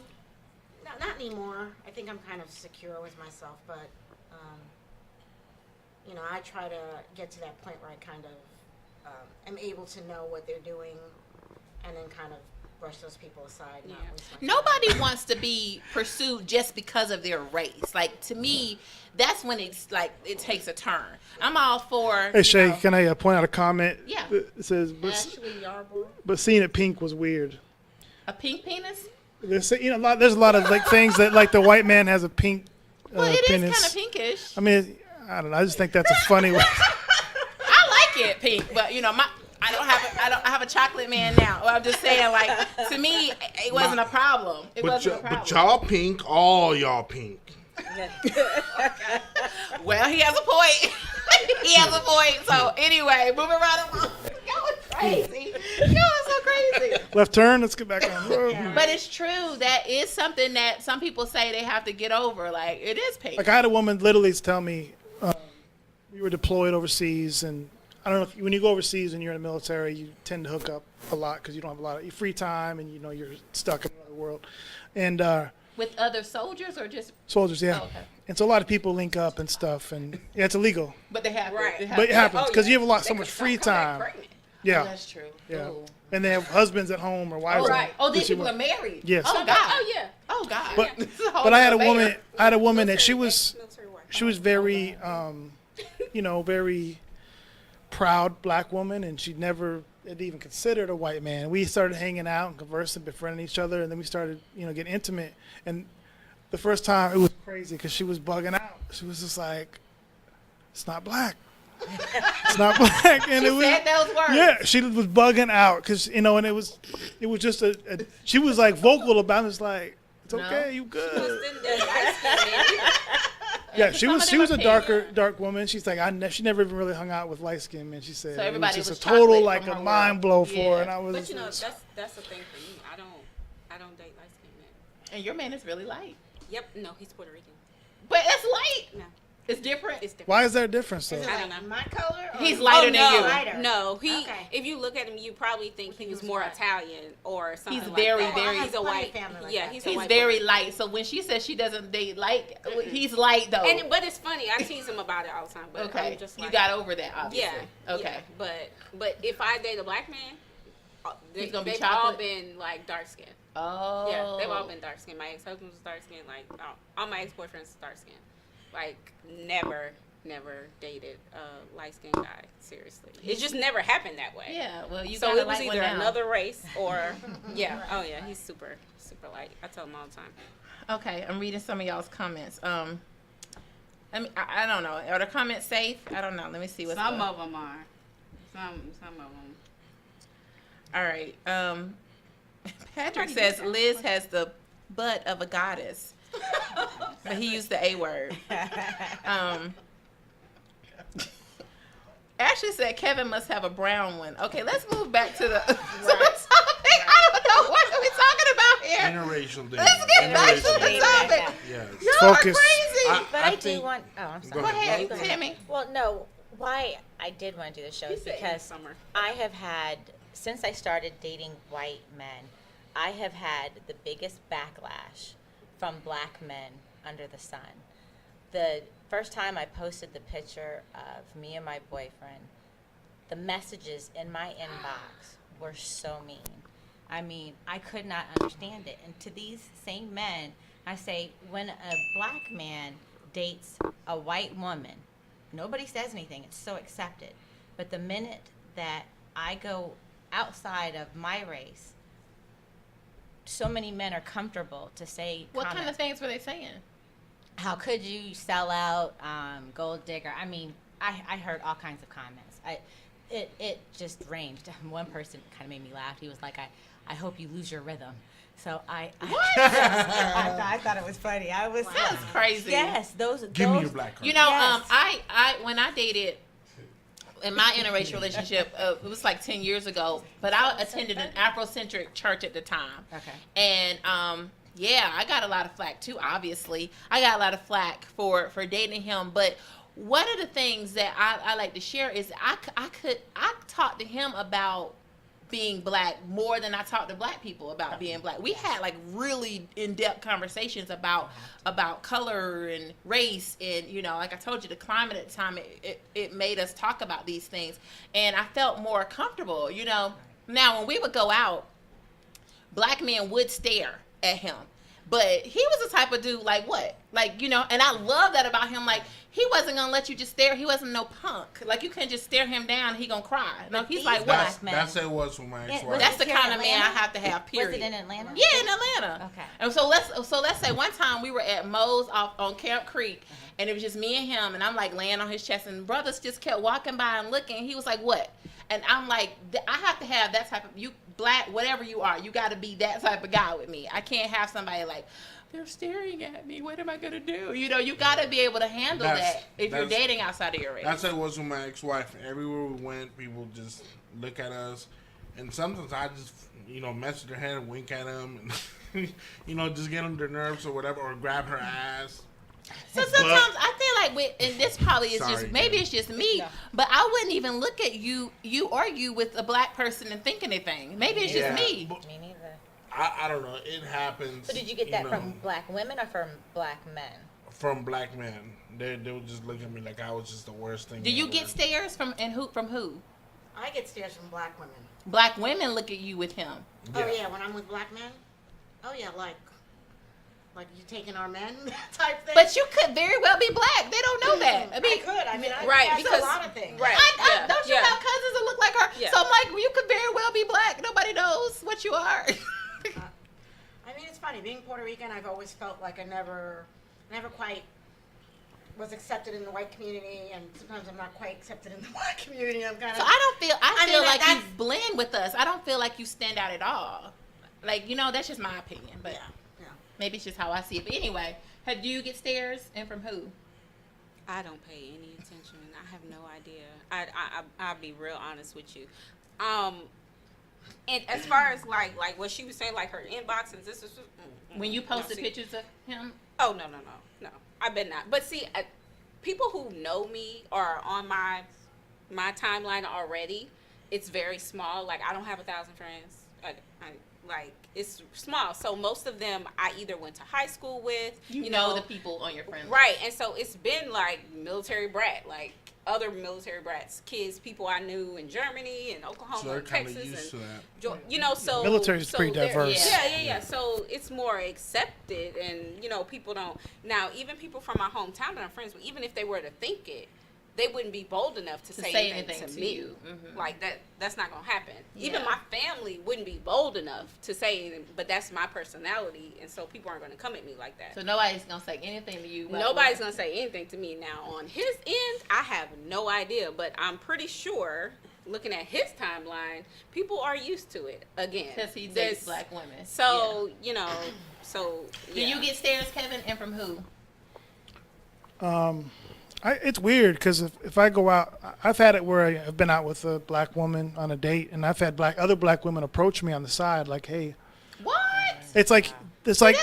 anymore. I think I'm kind of secure with myself, but I try to get to that point where I kind of am able to know what they're doing, and then kind of brush those people aside. Yeah. Nobody wants to be pursued just because of their race. Like, to me, that's when it's like it takes a turn. I'm all for. Hey Shay, can I point out a comment? Yeah. It says, Ashley Yarborough. but seeing it pink was weird. A pink penis? There's a lot of like things that like the white man has a pink Well, it penis. is kind of pinkish. I mean, I don't know. I just think that's a funny way. I like it pink, but I don't have a chocolate man now. Well, I'm just saying, like, to me, it wasn't a problem. But y'all pink, all y'all pink. Well, he has a point. He has a point. So anyway, moving right along. Y'all are crazy. Y'all are so crazy. Left turn. Let's get back on the road. But it's true. That is something that some people say they have to get over. Like, it is pink. Like I had a woman literally tell me, we were deployed overseas, and I don't know if when you go overseas and you're in the military, you tend to hook up a lot because you don't have a lot of free time, and you're stuck in another world. And with other soldiers or just soldiers, yeah. Oh, okay. And so a lot of people link up and stuff, and yeah, it's illegal. But they have Right. But it happens because you have They so much could free come back time. pregnant. Yeah, Oh, that's true. yeah. Ooh. And they have husbands at home or wives. Oh, right. Oh, these Which you people are want. married. Yes. Oh, God. Oh yeah. Oh, God. But, This is a whole but I had a other woman. layer. I had a woman that she was Military wife. very, very proud black woman, and she never had even considered a white man. We started hanging out and conversing, befriending each other, and then we started, getting intimate. And the first time it was crazy because she was bugging out. She was just like, "It's not black. It's not black." And She said those words. yeah, she was bugging out because and it was just she was like vocal about it. It's like, it's No. okay, you good. Didn't do light skin men either. Yeah, So she some was of she them was are a pink. dark woman. She's like she never even really hung out with light skinned men. She said So everybody it was was just a total chocolate like from a her mind world. blow for her, Yeah. and I was. But you know, that's the thing for me. I don't date light skinned men. And your man is really light. Yep, no, he's Puerto Rican. But it's light. No, It's different. it's different. Why is there a difference though? Is it I don't like know. my color? Or He's lighter than no, you. Lighter. No, Okay. if you look at him, you probably think he was more white. Italian or something He's like very, that. very- I He's have a plenty white of family like yeah, that. he's a He's white very boy. light. So when she says she doesn't date light, he's light though. But it's funny. I tease him about it all the time. But okay. I'm just You like, got over that, obviously. yeah. Okay. Yeah. But if I date a black man, He's gonna be they've chocolate? all been like dark skinned. Oh. Yeah, they've all been dark skinned. My ex-husband was dark skinned. Like all my ex-boyfriends are dark skinned. Like never dated a light skinned guy. Seriously, it just never happened that way. Yeah. Well, you So got it was light one either now. another race or yeah. Oh yeah, he's super light. I tell him all the time. Okay, I'm reading some of y'all's comments. I mean, I don't know. Are the comments safe? I don't know. Let me see what's Some going. of them are. Some of them. All right. Patrick says Liz has the butt of a goddess, but he used the A word. Ashley said Kevin must have a brown one. Okay, let's move back to the, to the topic. I don't know what are we talking about here. Interracial dating. Let's get back to Interracial the dating. topic. Yes. Y'all are Focus. crazy. But I I, do think- want. Oh, I'm sorry. Go ahead. Go ahead, Tammy. Well, no. Why I did want to do the show He is said in the because summer. I have had, since I started dating white men, I have had the biggest backlash from black men under the sun. The first time I posted the picture of me and my boyfriend, the messages in my inbox were so mean. I mean, I could not understand it. And to these same men, I say, when a black man dates a white woman, nobody says anything. It's so accepted. But the minute that I go outside of my race, so many men are comfortable to say What kind of comments. things were they saying? How could you sell out, gold digger? I mean, I heard all kinds of comments. It just ranged. One person kind of made me laugh. He was like, I hope you lose your rhythm. So I thought it was funny. I was That's crazy. Yes, Give me your black card. You know, Yes. I when I dated in my interracial relationship, it was like 10 years ago, but I attended an Afrocentric church at the time. Okay. And yeah, I got a lot of flack too, obviously. I got a lot of flack for dating him, but one of the things that I like to share is I talked to him about being black more than I talked to black people about being black. We had like really in-depth conversations about color and race, and you know, like I told you, the climate at the time, it made us talk about these things, and I felt more comfortable, you know. Now when we would go out, black men would stare at him, but he was the type of dude like what, like, you know, and I love that about him. Like, he wasn't gonna let you just stare. He wasn't no punk. Like, you couldn't just stare him down and he gonna cry. No, he's these like, what? black men. That's it was for my ex-wife. That's the Here in kind of man I Atlanta? have to have. Period. Was it in Atlanta? Yeah, in Atlanta. Okay. And so let's say one time we were at Moe's off on Camp Creek, and it was just me and him, and I'm like laying on his chest, and brothers just kept walking by and looking. And he was like, "What?" And I'm like, I have to have that type of, you black, whatever you are, you got to be that type of guy with me. I can't have somebody like, they're staring at me. What am I gonna do? You know, you got to be able to handle that if you're dating outside of your race. That's how it was with my ex-wife. Everywhere we went, people just look at us, and sometimes I just, you know, mess with their hand and wink at them, and you know, just get on their nerves or whatever, or grab her ass. So sometimes I feel like and this probably is Sorry, just, maybe it's just me, but I wouldn't even look at you argue with a black person and think anything. Maybe it's just me. Me neither. I don't know. It happens. So did you get that know, from black women or from black men? From black men? They would just look at me like I was just the worst thing. Do you ever. get stares from who? I get stares from black women. Black women look at you with him. Oh yeah, when I'm with black men. Oh yeah, like you taking our men type thing. But you could very well be black. They don't know that. I mean, I Right, that's because- a lot of things. right. I don't you Yeah. have cousins that look like her? Yeah. So I'm like, you could very well be black. Nobody knows what you are. I mean, it's funny being Puerto Rican. I've always felt like I never quite was accepted in the white community, and sometimes I'm not quite accepted in the black community. I'm kind of. So I feel mean, like you that's- blend with us. I don't feel like you stand out at all. Like, you know, that's just my opinion, but Yeah. maybe it's just how I see it. But anyway, do you get stares, and from who? I don't pay any attention. I have no idea. I'll be real honest with you. And as far as like what she was saying, like her inbox and this is When you posted pictures of him? Oh no. I bet not. But see, people who know me are on my timeline already. It's very small. Like I don't have 1,000 friends. I like it's small. So most of them I either went to high school with. You know the people on your friend list. Right, and so it's been like military brat, like other military brats, kids, people I knew in Germany and Oklahoma, and Texas, and you know, so military is pretty diverse. Yeah. So it's more accepted, and you know, people don't now. Even people from my hometown that I'm friends with, even if they were to think it, they wouldn't be bold enough to say anything to me. Mm-hmm. Like that's not gonna happen. Yeah. Even my family wouldn't be bold enough to say anything, but that's my personality, and so people aren't gonna come at me like that. So nobody's gonna say anything to you. Nobody's gonna say anything to me. Now on his end, I have no idea, but I'm pretty sure, looking at his timeline, people are used to it again. Because he dates black women. So, you know, Do you get stares, Kevin, and from who? It's weird because if I go out, I've had it where I've been out with a black woman on a date, and I've had other black women approach me on the side, like, "Hey." What? It's like that's the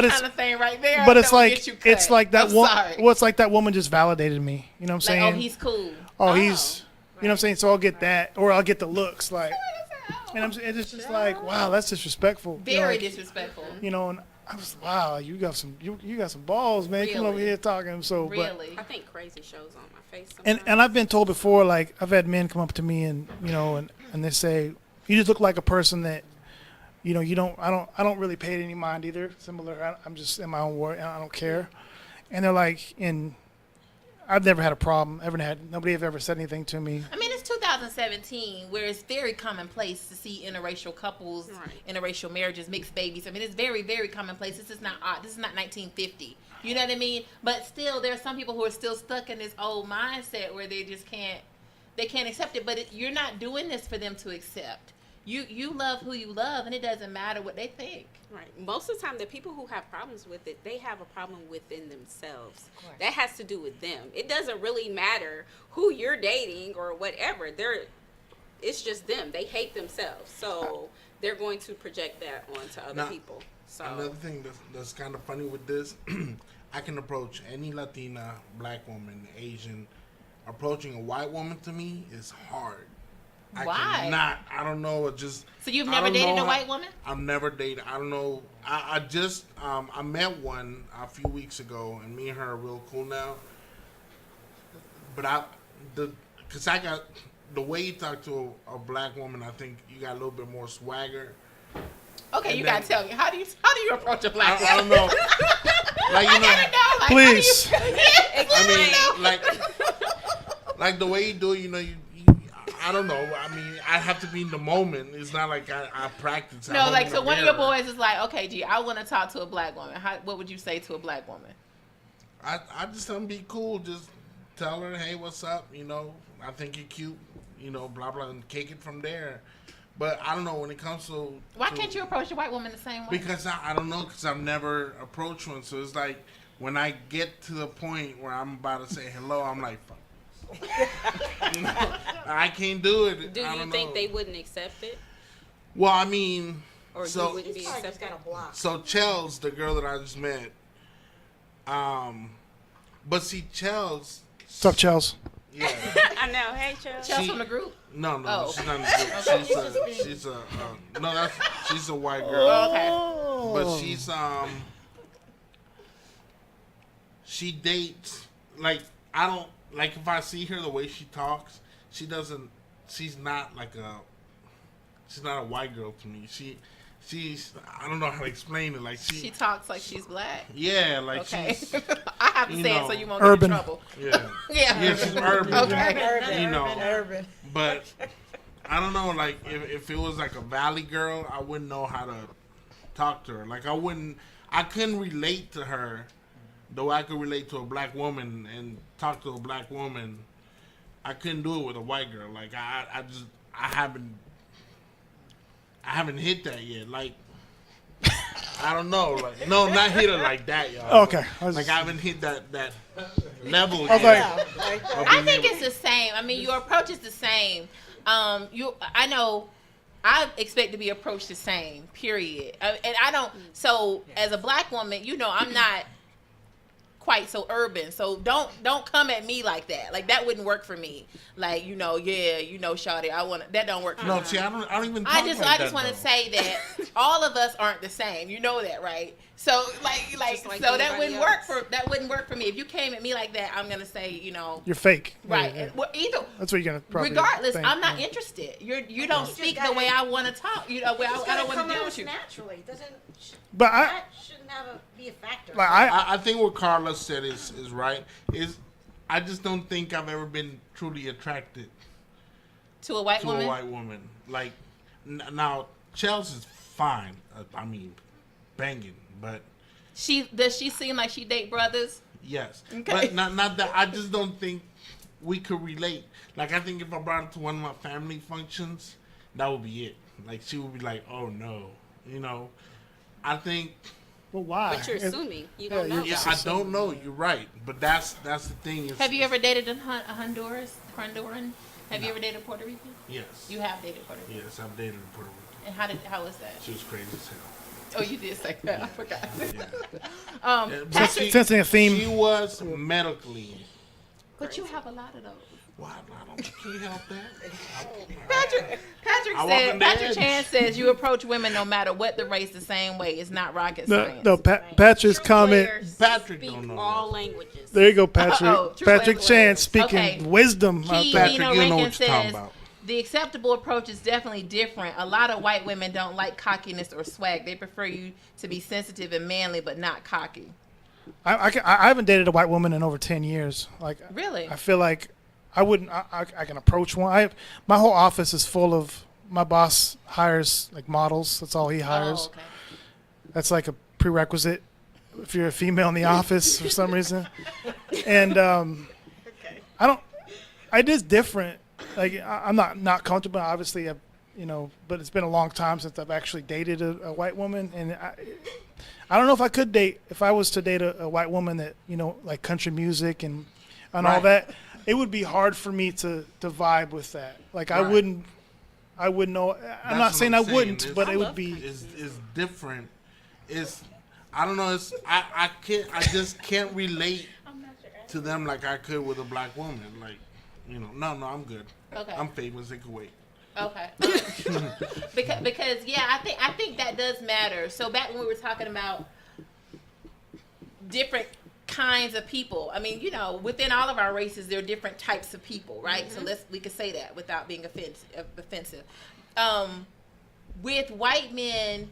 kind of thing right there. But it's like that one. Sorry. Well, it's like that woman just validated me. You know what I'm saying? Like, oh, he's cool. Oh, he's. You know what I'm saying? So I'll get that, or I'll get the looks, like. And it's just like, wow, that's disrespectful. Very disrespectful. You know, and I was, wow, you got some balls, man. Really? Come over here talking. So, really? But I think crazy shows on my face sometimes. And I've been told before, like, I've had men come up to me and, you know, and they say, you just look like a person that, you know, I don't really pay it any mind either. Similar, I'm just in my own world, and I don't care. And they're like, I've never had a problem. Nobody have ever said anything to me. I mean, it's 2017, where it's very commonplace to see interracial couples, interracial marriages, mixed babies. I mean, it's very, very commonplace. This is not odd. This is not 1950. You know what I mean? But still, there are some people who are still stuck in this old mindset where they just can't accept it. But you're not doing this for them to accept. You love who you love, and it doesn't matter what they think. Right. Most of the time, the people who have problems with it, they have a problem within themselves. That has to do with them. It doesn't really matter who you're dating or whatever. It's just them. They hate themselves, so they're going to project that onto other people. So another thing that's kind of funny with this, I can approach any Latina, black woman, Asian. Approaching a white woman to me is hard. Why? I don't know. Just so you've never dated a white woman? I've never dated. I don't know. I just I met one a few weeks ago, and me and her are real cool now. But because I got the way you talk to a black woman, I think you got a little bit more swagger. Okay, and you gotta tell me how do you approach a black woman? I don't know. Like, you know, I gotta know. Like, please. I mean, like the way you do it, you know, I don't know. I mean, I have to be in the moment. It's not like I practice. No, like, so one of your boys is like, okay, G, I want to talk to a black woman. What would you say to a black woman? I just tell them be cool. Just tell her, hey, what's up? You know, I think you're cute. You know, blah, blah, and kick it from there. But I don't know when it comes to... Why can't you approach a white woman the same way? Because I don't know, because I've never approached one. So it's like, when I get to the point where I'm about to say hello, I'm like, fuck. You know, I can't do it. Do you think they wouldn't accept it? Well, I mean, or so you wouldn't be accepted? So Chels, the girl that I just met, but see Chels. What's up, Chels? Yeah, I know. Hey, Chels. Chels from the group? No, oh. She's not in the group. She's a white girl. Oh, okay. But she dates like I don't. Like, if I see her the way she talks, she's not a white girl to me. She's, I don't know how to explain it. Like, she talks like she's black. Yeah, like okay. she's. I have to say it so you won't urban. get in trouble. Yeah. Yeah, she's urban. Okay. You know. Urban. But, I don't know, like, if it was like a valley girl, I wouldn't know how to talk to her. Like, I couldn't relate to her. Though I could relate to a black woman and talk to a black woman, I couldn't do it with a white girl. Like I haven't hit that yet. Like I don't know. Like no, not hit her like that, y'all. Okay. Like I haven't hit that level. I was yet. I think it's the same. I mean, your approach is the same. I know I expect to be approached the same, period. And I don't, so as a black woman, I'm not quite so urban. So don't come at me like that. Like, that wouldn't work for me. Like, shawty, that don't work for me. No, see, I don't even talk I just that, want to though. say that all of us aren't the same. You know that, right? So like so that wouldn't work for me. If you came at me like that, I'm gonna say, You're fake. right. Yeah. Well, either That's what you're gonna probably regardless, think, I'm not yeah. interested. You don't speak the way I want to talk. I don't want to deal with you. Naturally, doesn't. But that shouldn't be a factor. Like I think what Carla said is right. I just don't think I've ever been truly attracted To a white to woman? a white woman. Like now, Chelsea's fine. I mean, banging, but Does she seem like she date brothers? yes. Okay. But not that. I just don't think we could relate. Like, I think if I brought her to one of my family functions, that would be it. Like, she would be like, "Oh no," I think. Well, why? But you're assuming. You don't know. Yeah, I don't know. You're right, but that's the thing. Have you ever dated a Honduran? Have you ever dated a Puerto Rican? Yes. You have dated Puerto Rican. Yes, I've dated a Puerto Rican. And how was that? She was crazy as hell. Oh, you did say that. I forgot. Yeah, but Sensing a theme. She was medically. But you have a lot of those. Well, I can't help that. Patrick Chan says you approach women no matter what the race the same way. It's not rocket science. No, Patrick's comment. Patrick Speak don't know. all languages. There you go, Patrick. True Patrick language. Chan speaking Okay. wisdom. Key Patrick, Nino you know Rankin what you're talking says about. the acceptable approach is definitely different. A lot of white women don't like cockiness or swag. They prefer you to be sensitive and manly, but not cocky. I haven't dated a white woman in over 10 years. Like, Really? I feel like I wouldn't. I can approach one. My whole office is full of. My boss hires like models. That's all he hires. Oh, okay. That's like a prerequisite if you're a female in the office for some reason. And I don't. It is different. Like, I'm not comfortable. Obviously, but it's been a long time since I've actually dated a white woman, and I don't know if I could date. If I was to date a white woman that like country music and all Right. that, it would be hard for me to vibe with that. Like, I Right. wouldn't know. I'm That's not what saying I'm I saying. wouldn't, It's- but I it would love be. It's different. I don't know. I just can't relate to them like I could with a black woman. Like, no, I'm good. Okay. I'm famous. They can wait. Okay. because yeah, I think that does matter. So back when we were talking about different kinds of people, I mean, within all of our races, there are different types of people, right? Mm-hmm. So we could say that without being offensive. With white men,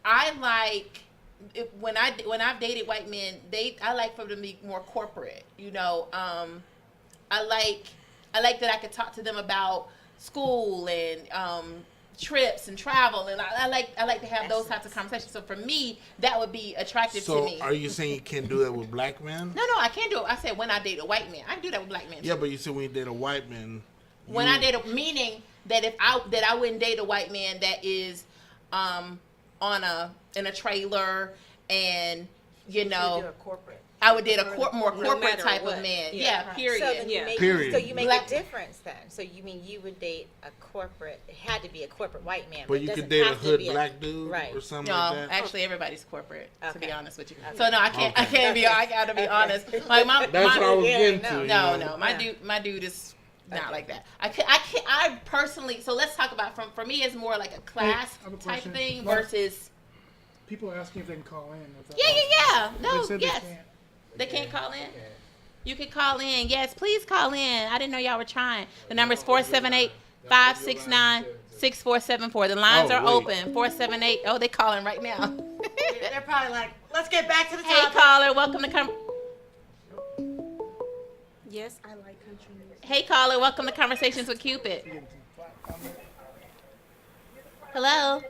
I like when I've dated white men, I like for them to be more corporate. I like that I could talk to them about school and trips and travel, and I like to have those types of conversations. So for me, that would be attractive to me. So are you saying you can't do that with black men? No, I can't do it. I said when I date a white man, I can do that with black men. Yeah, too. but you said when you date a white man. When I date meaning that I wouldn't date a white man that is in a trailer and You do a corporate. I would date a more No corporate matter type what. of man. Yeah. Yeah, period. So then you Yeah. make, Period. So you make Black- a difference then. So you mean you would date a corporate? It had to be a corporate white man. But it you doesn't could date a have to hood be black dude right. or something No, like that. actually, everybody's corporate. To be Okay. honest with you, Okay. so no, I can't. I Okay. can't be. I gotta be honest. Like That's what I was getting to. No, my dude is not like that. I personally. So let's talk about for me, it's more like a class I have a type question. thing What- versus. People are asking if they can call in. Is that Yeah. No, They said yes. they can't. They can't call in? You can call in. Yes, please call in. I didn't know y'all were trying. The number is 478-569-6474. The lines Oh, are wait. open. 478. Oh, they calling right now. They're probably like, let's get back to the Hey, topic. caller. Welcome to Yes, I like country music. Hey, caller. Welcome to Conversations with Cupid. Hello.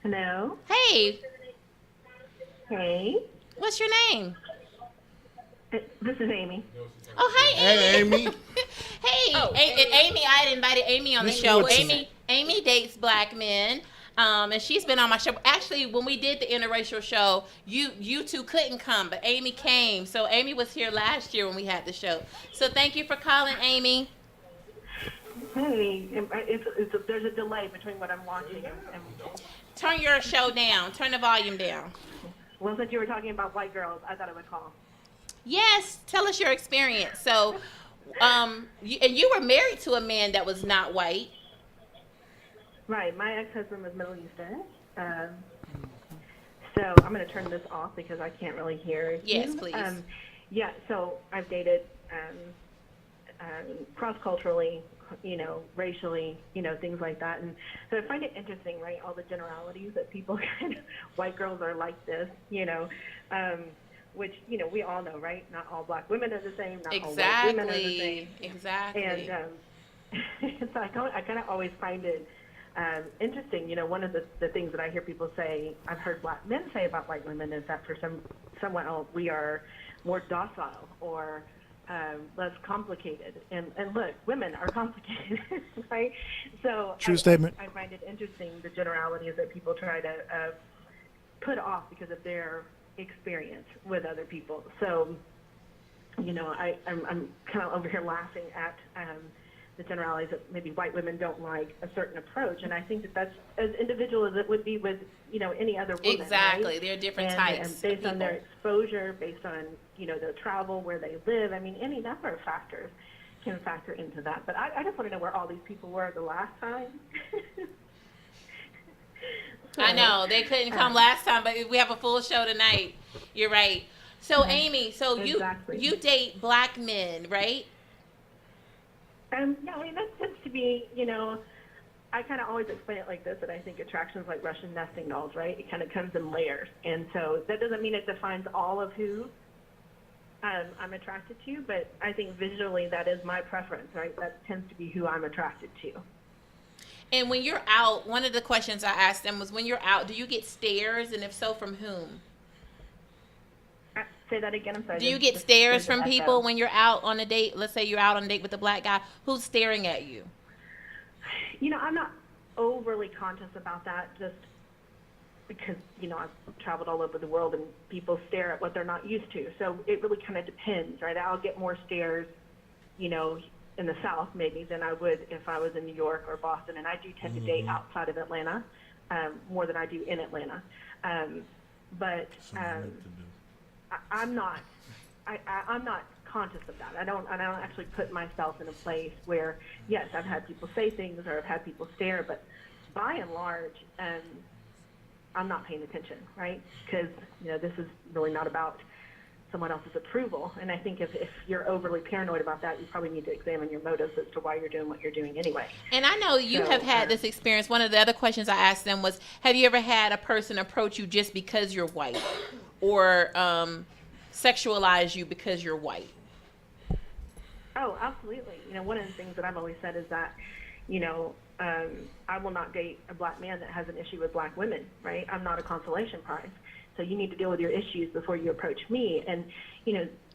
Hello. Hey. Hey. What's your name? This is Amy. Oh, hi, Hey, Amy. Amy. Hey, Amy. I had invited Amy on the Miss show. Woodson. Amy dates black men. And she's been on my show. Actually, when we did the interracial show, you two couldn't come, but Amy came. So Amy was here last year when we had the show. So thank you for calling, Amy. Hey, there's a delay between what I'm watching and Turn your show down. Turn the volume down. well, since you were talking about white girls, I thought I would call. Yes, tell us your experience. So, you were married to a man that was not white. Right, my ex-husband was Middle Eastern. So I'm going to turn this off because I can't really hear Yes, you. please. Yeah, so I've dated cross-culturally, racially, things like that. And so I find it interesting, right, all the generalities that people white girls are like this, which, we all know, right? Not all black women are the same, not all white women are the same. Exactly. And so I kind of always find it interesting. One of the things that I hear people say, I've heard black men say about white women is that for someone else, we are more docile or less complicated. And look, women are complicated, right? So True statement. I find it interesting, the generalities that people try to put off because of their experience with other people. So, I'm kind of over here laughing at the generalities that maybe white women don't like a certain approach, and I think that's as individual as it would be with any other woman. Exactly, right? there are different and, types. and based on their exposure, based on their travel, where they live. I mean, any number of factors can factor into that. But I just want to know where all these people were the last time. I know they couldn't come last time, but we have a full show tonight. You're right. So Amy, Exactly. you date black men, right? No, I mean, that tends to be, I kind of always explain it like this, that I think attraction's like Russian nesting dolls, right? It kind of comes in layers. And so that doesn't mean it defines all of who I'm attracted to, but I think visually that is my preference, right? That tends to be who I'm attracted to. And when you're out, one of the questions I asked them was, when you're out, do you get stares, and if so, from whom? Say that again, I'm sorry. Do you get stares from people when you're out on a date? Let's say you're out on a date with a black guy. Who's staring at you? I'm not overly conscious about that, just because, I've traveled all over the world and people stare at what they're not used to. So it really kind of depends, right? I'll get more stares, in the South maybe than I would if I was in New York or Boston. And I do tend to date outside of Atlanta more than I do in Atlanta. But I'm not conscious of that. I don't actually put myself in a place where, yes, I've had people say things or I've had people stare, but by and large, I'm not paying attention, right? Because this is really not about someone else's approval. And I think if you're overly paranoid about that, you probably need to examine your motives as to why you're doing what you're doing anyway. And I know you have had this experience. One of the other questions I asked them was, have you ever had a person approach you just because you're white, or sexualize you because you're white? Oh, absolutely. One of the things that I've always said is that, I will not date a black man that has an issue with black women, right? I'm not a consolation prize. So you need to deal with your issues before you approach me. And,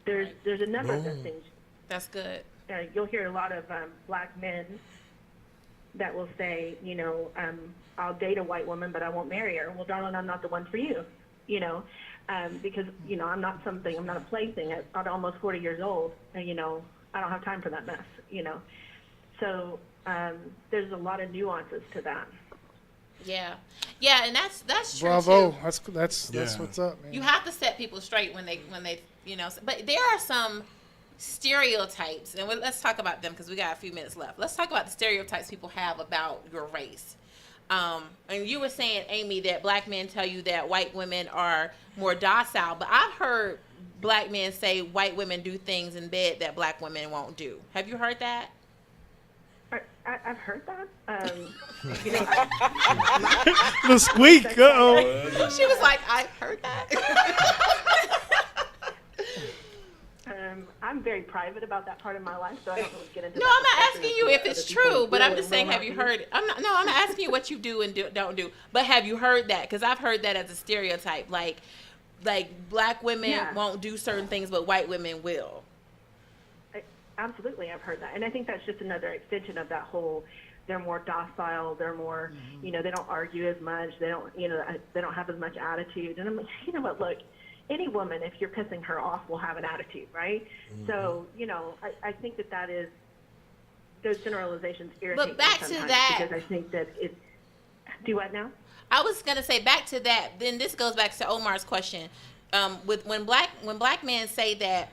there's a number of those things. That's good. You'll hear a lot of black men that will say, I'll date a white woman, but I won't marry her. Well, darling, I'm not the one for you, because, I'm not a plaything at almost 40 years old. I don't have time for that mess, So there's a lot of nuances to that. Yeah, and that's true. Bravo. Too. That's what's up, man. You have to set people straight when they but there are some stereotypes, and let's talk about them because we got a few minutes left. Let's talk about the stereotypes people have about your race. And you were saying, Amy, that black men tell you that white women are more docile, but I've heard black men say white women do things in bed that black women won't do. Have you heard that? I've heard that. The squeak. Uh-oh. She was like, I've heard that. I'm very private about that part of my life, so I don't really get into. No, I'm not asking you if it's true, but I'm just saying, have you heard it? I'm not asking you what you do and don't do, but have you heard that? Because I've heard that as a stereotype, like black women won't do certain things, but white women will. Absolutely, I've heard that, and I think that's just another extension of that whole they're more docile, they're more, they don't argue as much, they don't have as much attitude. And I'm like, you know what, look, any woman, if you're pissing her off, will have an attitude, right? So, I think that is, those generalizations irritate me back to sometimes that, because I think that it's, do what now? I was gonna say back to that. Then this goes back to Omar's question. When black men say that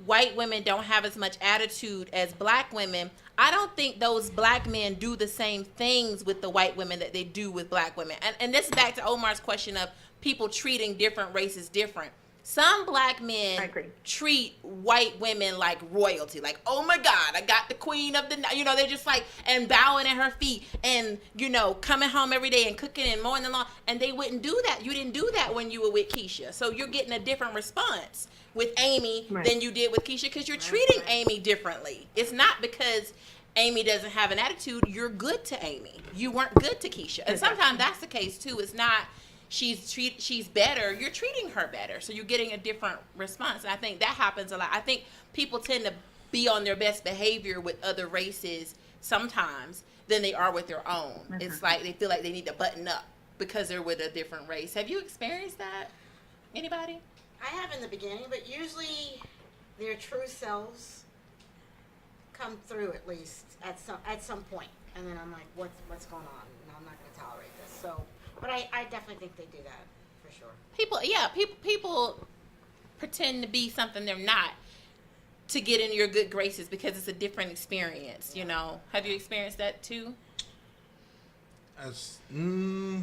white women don't have as much attitude as black women, I don't think those black men do the same things with the white women that they do with black women. And this is back to Omar's question of people treating different races different. Some black men treat white women like royalty, like, oh my God, I got the queen of the night. They're just like, and bowing at her feet and, coming home every day and cooking and mowing the lawn. And they wouldn't do that. You didn't do that when you were with Keisha. So you're getting a different response with Amy than you did with Keisha because you're treating Amy differently. It's not because Amy doesn't have an attitude. You're good to Amy. You weren't good to Keisha. And sometimes that's the case too. It's not she's better, you're treating her better, so you're getting a different response. And I think that happens a lot. I think people tend to be on their best behavior with other races sometimes than they are with their own. It's like they feel like they need to button up because they're with a different race. Have you experienced that? Anybody? I have in the beginning, but usually their true selves come through at least at some point, and then I'm like, what's going on? No, I'm not going to tolerate this. So. But I definitely think they do that, for sure. People pretend to be something they're not to get in your good graces because it's a different experience, Have you experienced that too? No,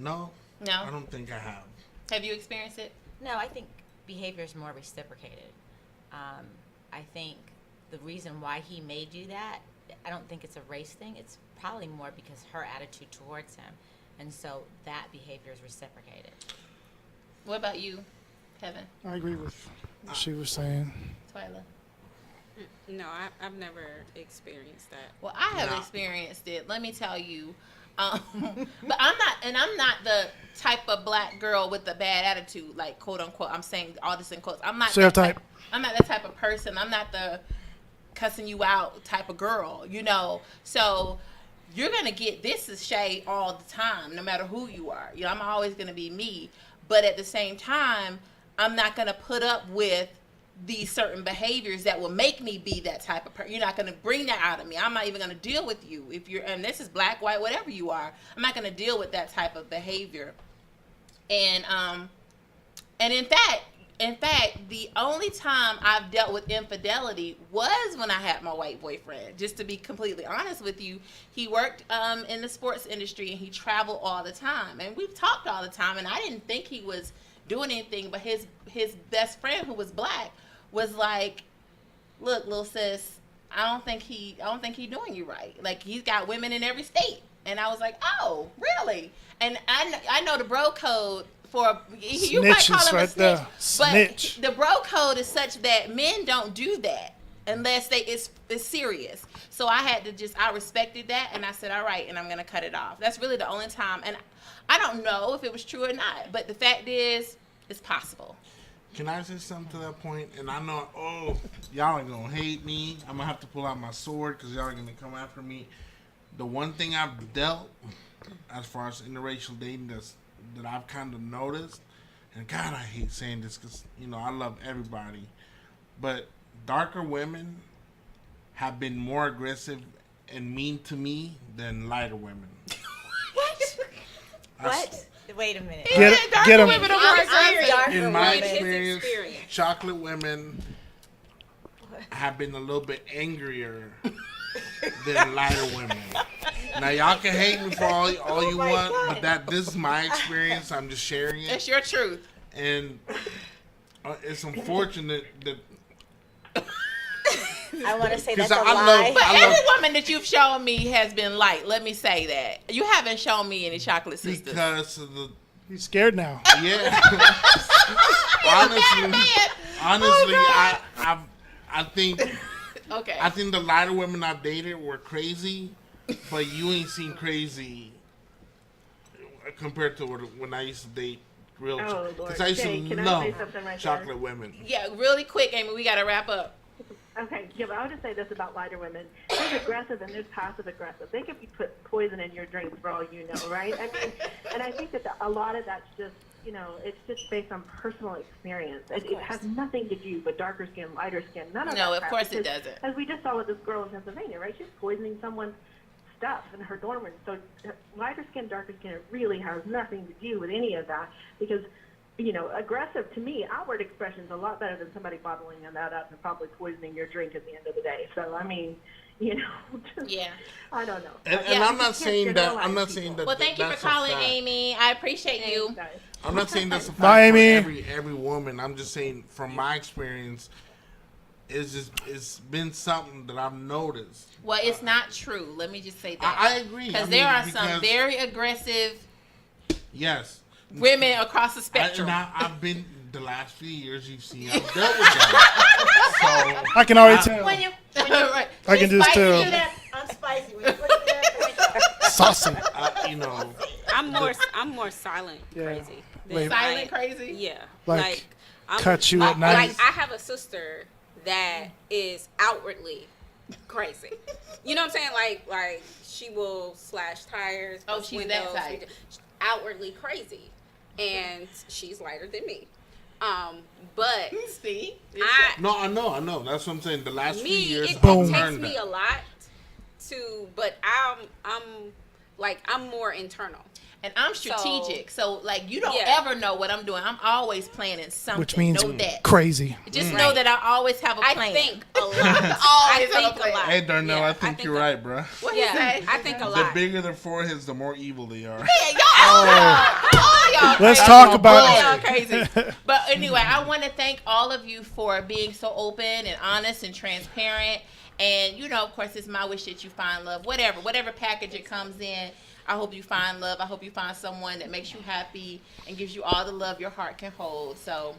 I don't think I have. Have you experienced it? No, I think behavior is more reciprocated. I think the reason why he may do that, I don't think it's a race thing. It's probably more because her attitude towards him. And so that behavior is reciprocated. What about you, Kevin? I agree with what she was saying. Twyla? No, I've never experienced that. Well, I have experienced it. Let me tell you. But I'm not the type of black girl with a bad attitude, like quote unquote. I'm saying all this in quotes. I'm not that type. I'm not that type of person. I'm not the cussing you out type of girl, So you're going to get this is Shay all the time, no matter who you are. I'm always going to be me. But at the same time, I'm not going to put up with these certain behaviors that will make me be that type of person. You're not going to bring that out of me. I'm not even going to deal with you. And this is black, white, whatever you are, I'm not going to deal with that type of behavior. And in fact, the only time I've dealt with infidelity was when I had my white boyfriend. Just to be completely honest with you, he worked in the sports industry and he traveled all the time. And we've talked all the time, and I didn't think he was doing anything, but his best friend, who was black, was like, "Look, little sis, I don't think he doing you right. Like, he's got women in every state." And I was like, "Oh, really?" And I know the bro code. You might call him a snitch, but the bro code is such that men don't do that unless it's serious. So I respected that, and I said, all right, and I'm gonna cut it off. That's really the only time, and I don't know if it was true or not, but the fact is, it's possible. Can I say something to that point? And I know, y'all are gonna hate me. I'm gonna have to pull out my sword because y'all are gonna come after me. The one thing I've dealt as far as interracial dating that I've kind of noticed, and God, I hate saying this because, I love everybody, but darker women have been more aggressive and mean to me than lighter women. What? Wait a minute. Get them. In my experience, chocolate women have been a little bit angrier than lighter women. Now y'all can hate me for all you want, but this is my experience. I'm just sharing it. It's your truth. And it's unfortunate that I want to say that's a lie. But every woman that you've shown me has been light. Let me say that. You haven't shown me any chocolate sisters. Because of the... He's scared now. Yeah. honestly, I think... Okay. I think the lighter women I've dated were crazy, but you ain't seen crazy compared to when I used to date real... Because I used to love chocolate women. Yeah, really quick, Amy. We got to wrap up. Okay, yeah, but I would just say this about lighter women. There's aggressive and there's passive aggressive. They could be put poison in your drinks for all you know, right? I mean, and I think that a lot of that's just, it's just based on personal experience. It has nothing to do with darker skin, lighter skin, none of that. No, of crap, course it because, doesn't. as we just saw with this girl in Pennsylvania, right? She's poisoning someone's stuff in her dorm room. So lighter skin, darker skin, it really has nothing to do with any of that because, aggressive, to me, outward expression is a lot better than somebody bottling that up and probably poisoning your drink at the end of the day. So, I mean, yeah. I don't know. And I'm not saying that. I'm not saying that. Well, thank you for calling, Amy. I appreciate you. I'm not saying that's a fact Bye, Amy. for every woman. I'm just saying from my experience, it's been something that I've noticed. Well, it's not true. Let me just say that. I agree. Because there are some very aggressive women across the spectrum. I've been the last few years. You've seen I've dealt with that. So I can already tell. Right. I can just tell. I'm spicy. When you put it there, Saucy. I'm more silent crazy. Wait. Silent crazy? Yeah. Like I'm, cut you at night. Like I have a sister that is outwardly crazy. You know what I'm saying? Like she will slash tires. Oh, bust she's windows, that type. Outwardly crazy, and she's lighter than me. But see, I know. That's what I'm saying. The last few years, it I've takes learned me that. a lot but I'm more internal. And I'm strategic, so like you don't ever know what I'm doing. I'm always planning something. Which means know that. crazy. Just know that I always have a plan. I think a lot. I think a lot. Hey, Darnell, I think you're right, bro. What you say? I think a The lot. bigger their foreheads, the more evil they are. Y'all Let's crazy. talk about All it. y'all crazy. But anyway, I want to thank all of you for being so open and honest and transparent. And of course, it's my wish that you find love. Whatever package it comes in. I hope you find love. I hope you find someone that makes you happy and gives you all the love your heart can hold. So,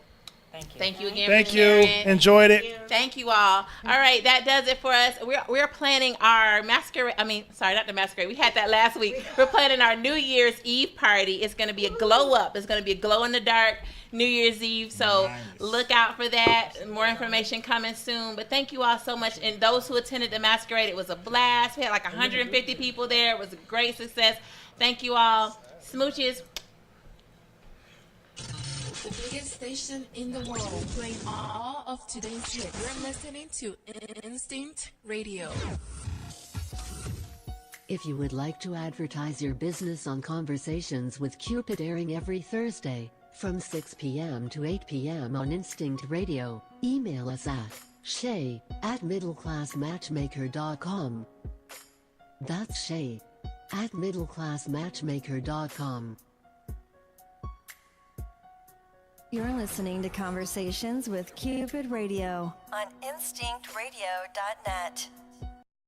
thank you again. Thank for you. sharing. Enjoyed it. Thank you all. All right, that does it for us. We're planning our masquerade. Sorry, not the masquerade. We had that last week. We're planning our New Year's Eve party. It's going to be a glow up. It's going to be a glow in the dark New Year's Eve. So look out for that. More information coming soon. But thank you all so much. And those who attended the masquerade, it was a blast. We had like 150 people there. It was a great success. Thank you all. Smooches. The biggest station in the world, playing all of today's hits. You're listening to Instinct Radio. If you would like to advertise your business on Conversations with Cupid, airing every Thursday from 6 p.m. to 8 p.m. on Instinct Radio, email us at shay@middleclassmatchmaker.com. That's shay@middleclassmatchmaker.com. You're listening to Conversations with Cupid Radio on InstinctRadio.net.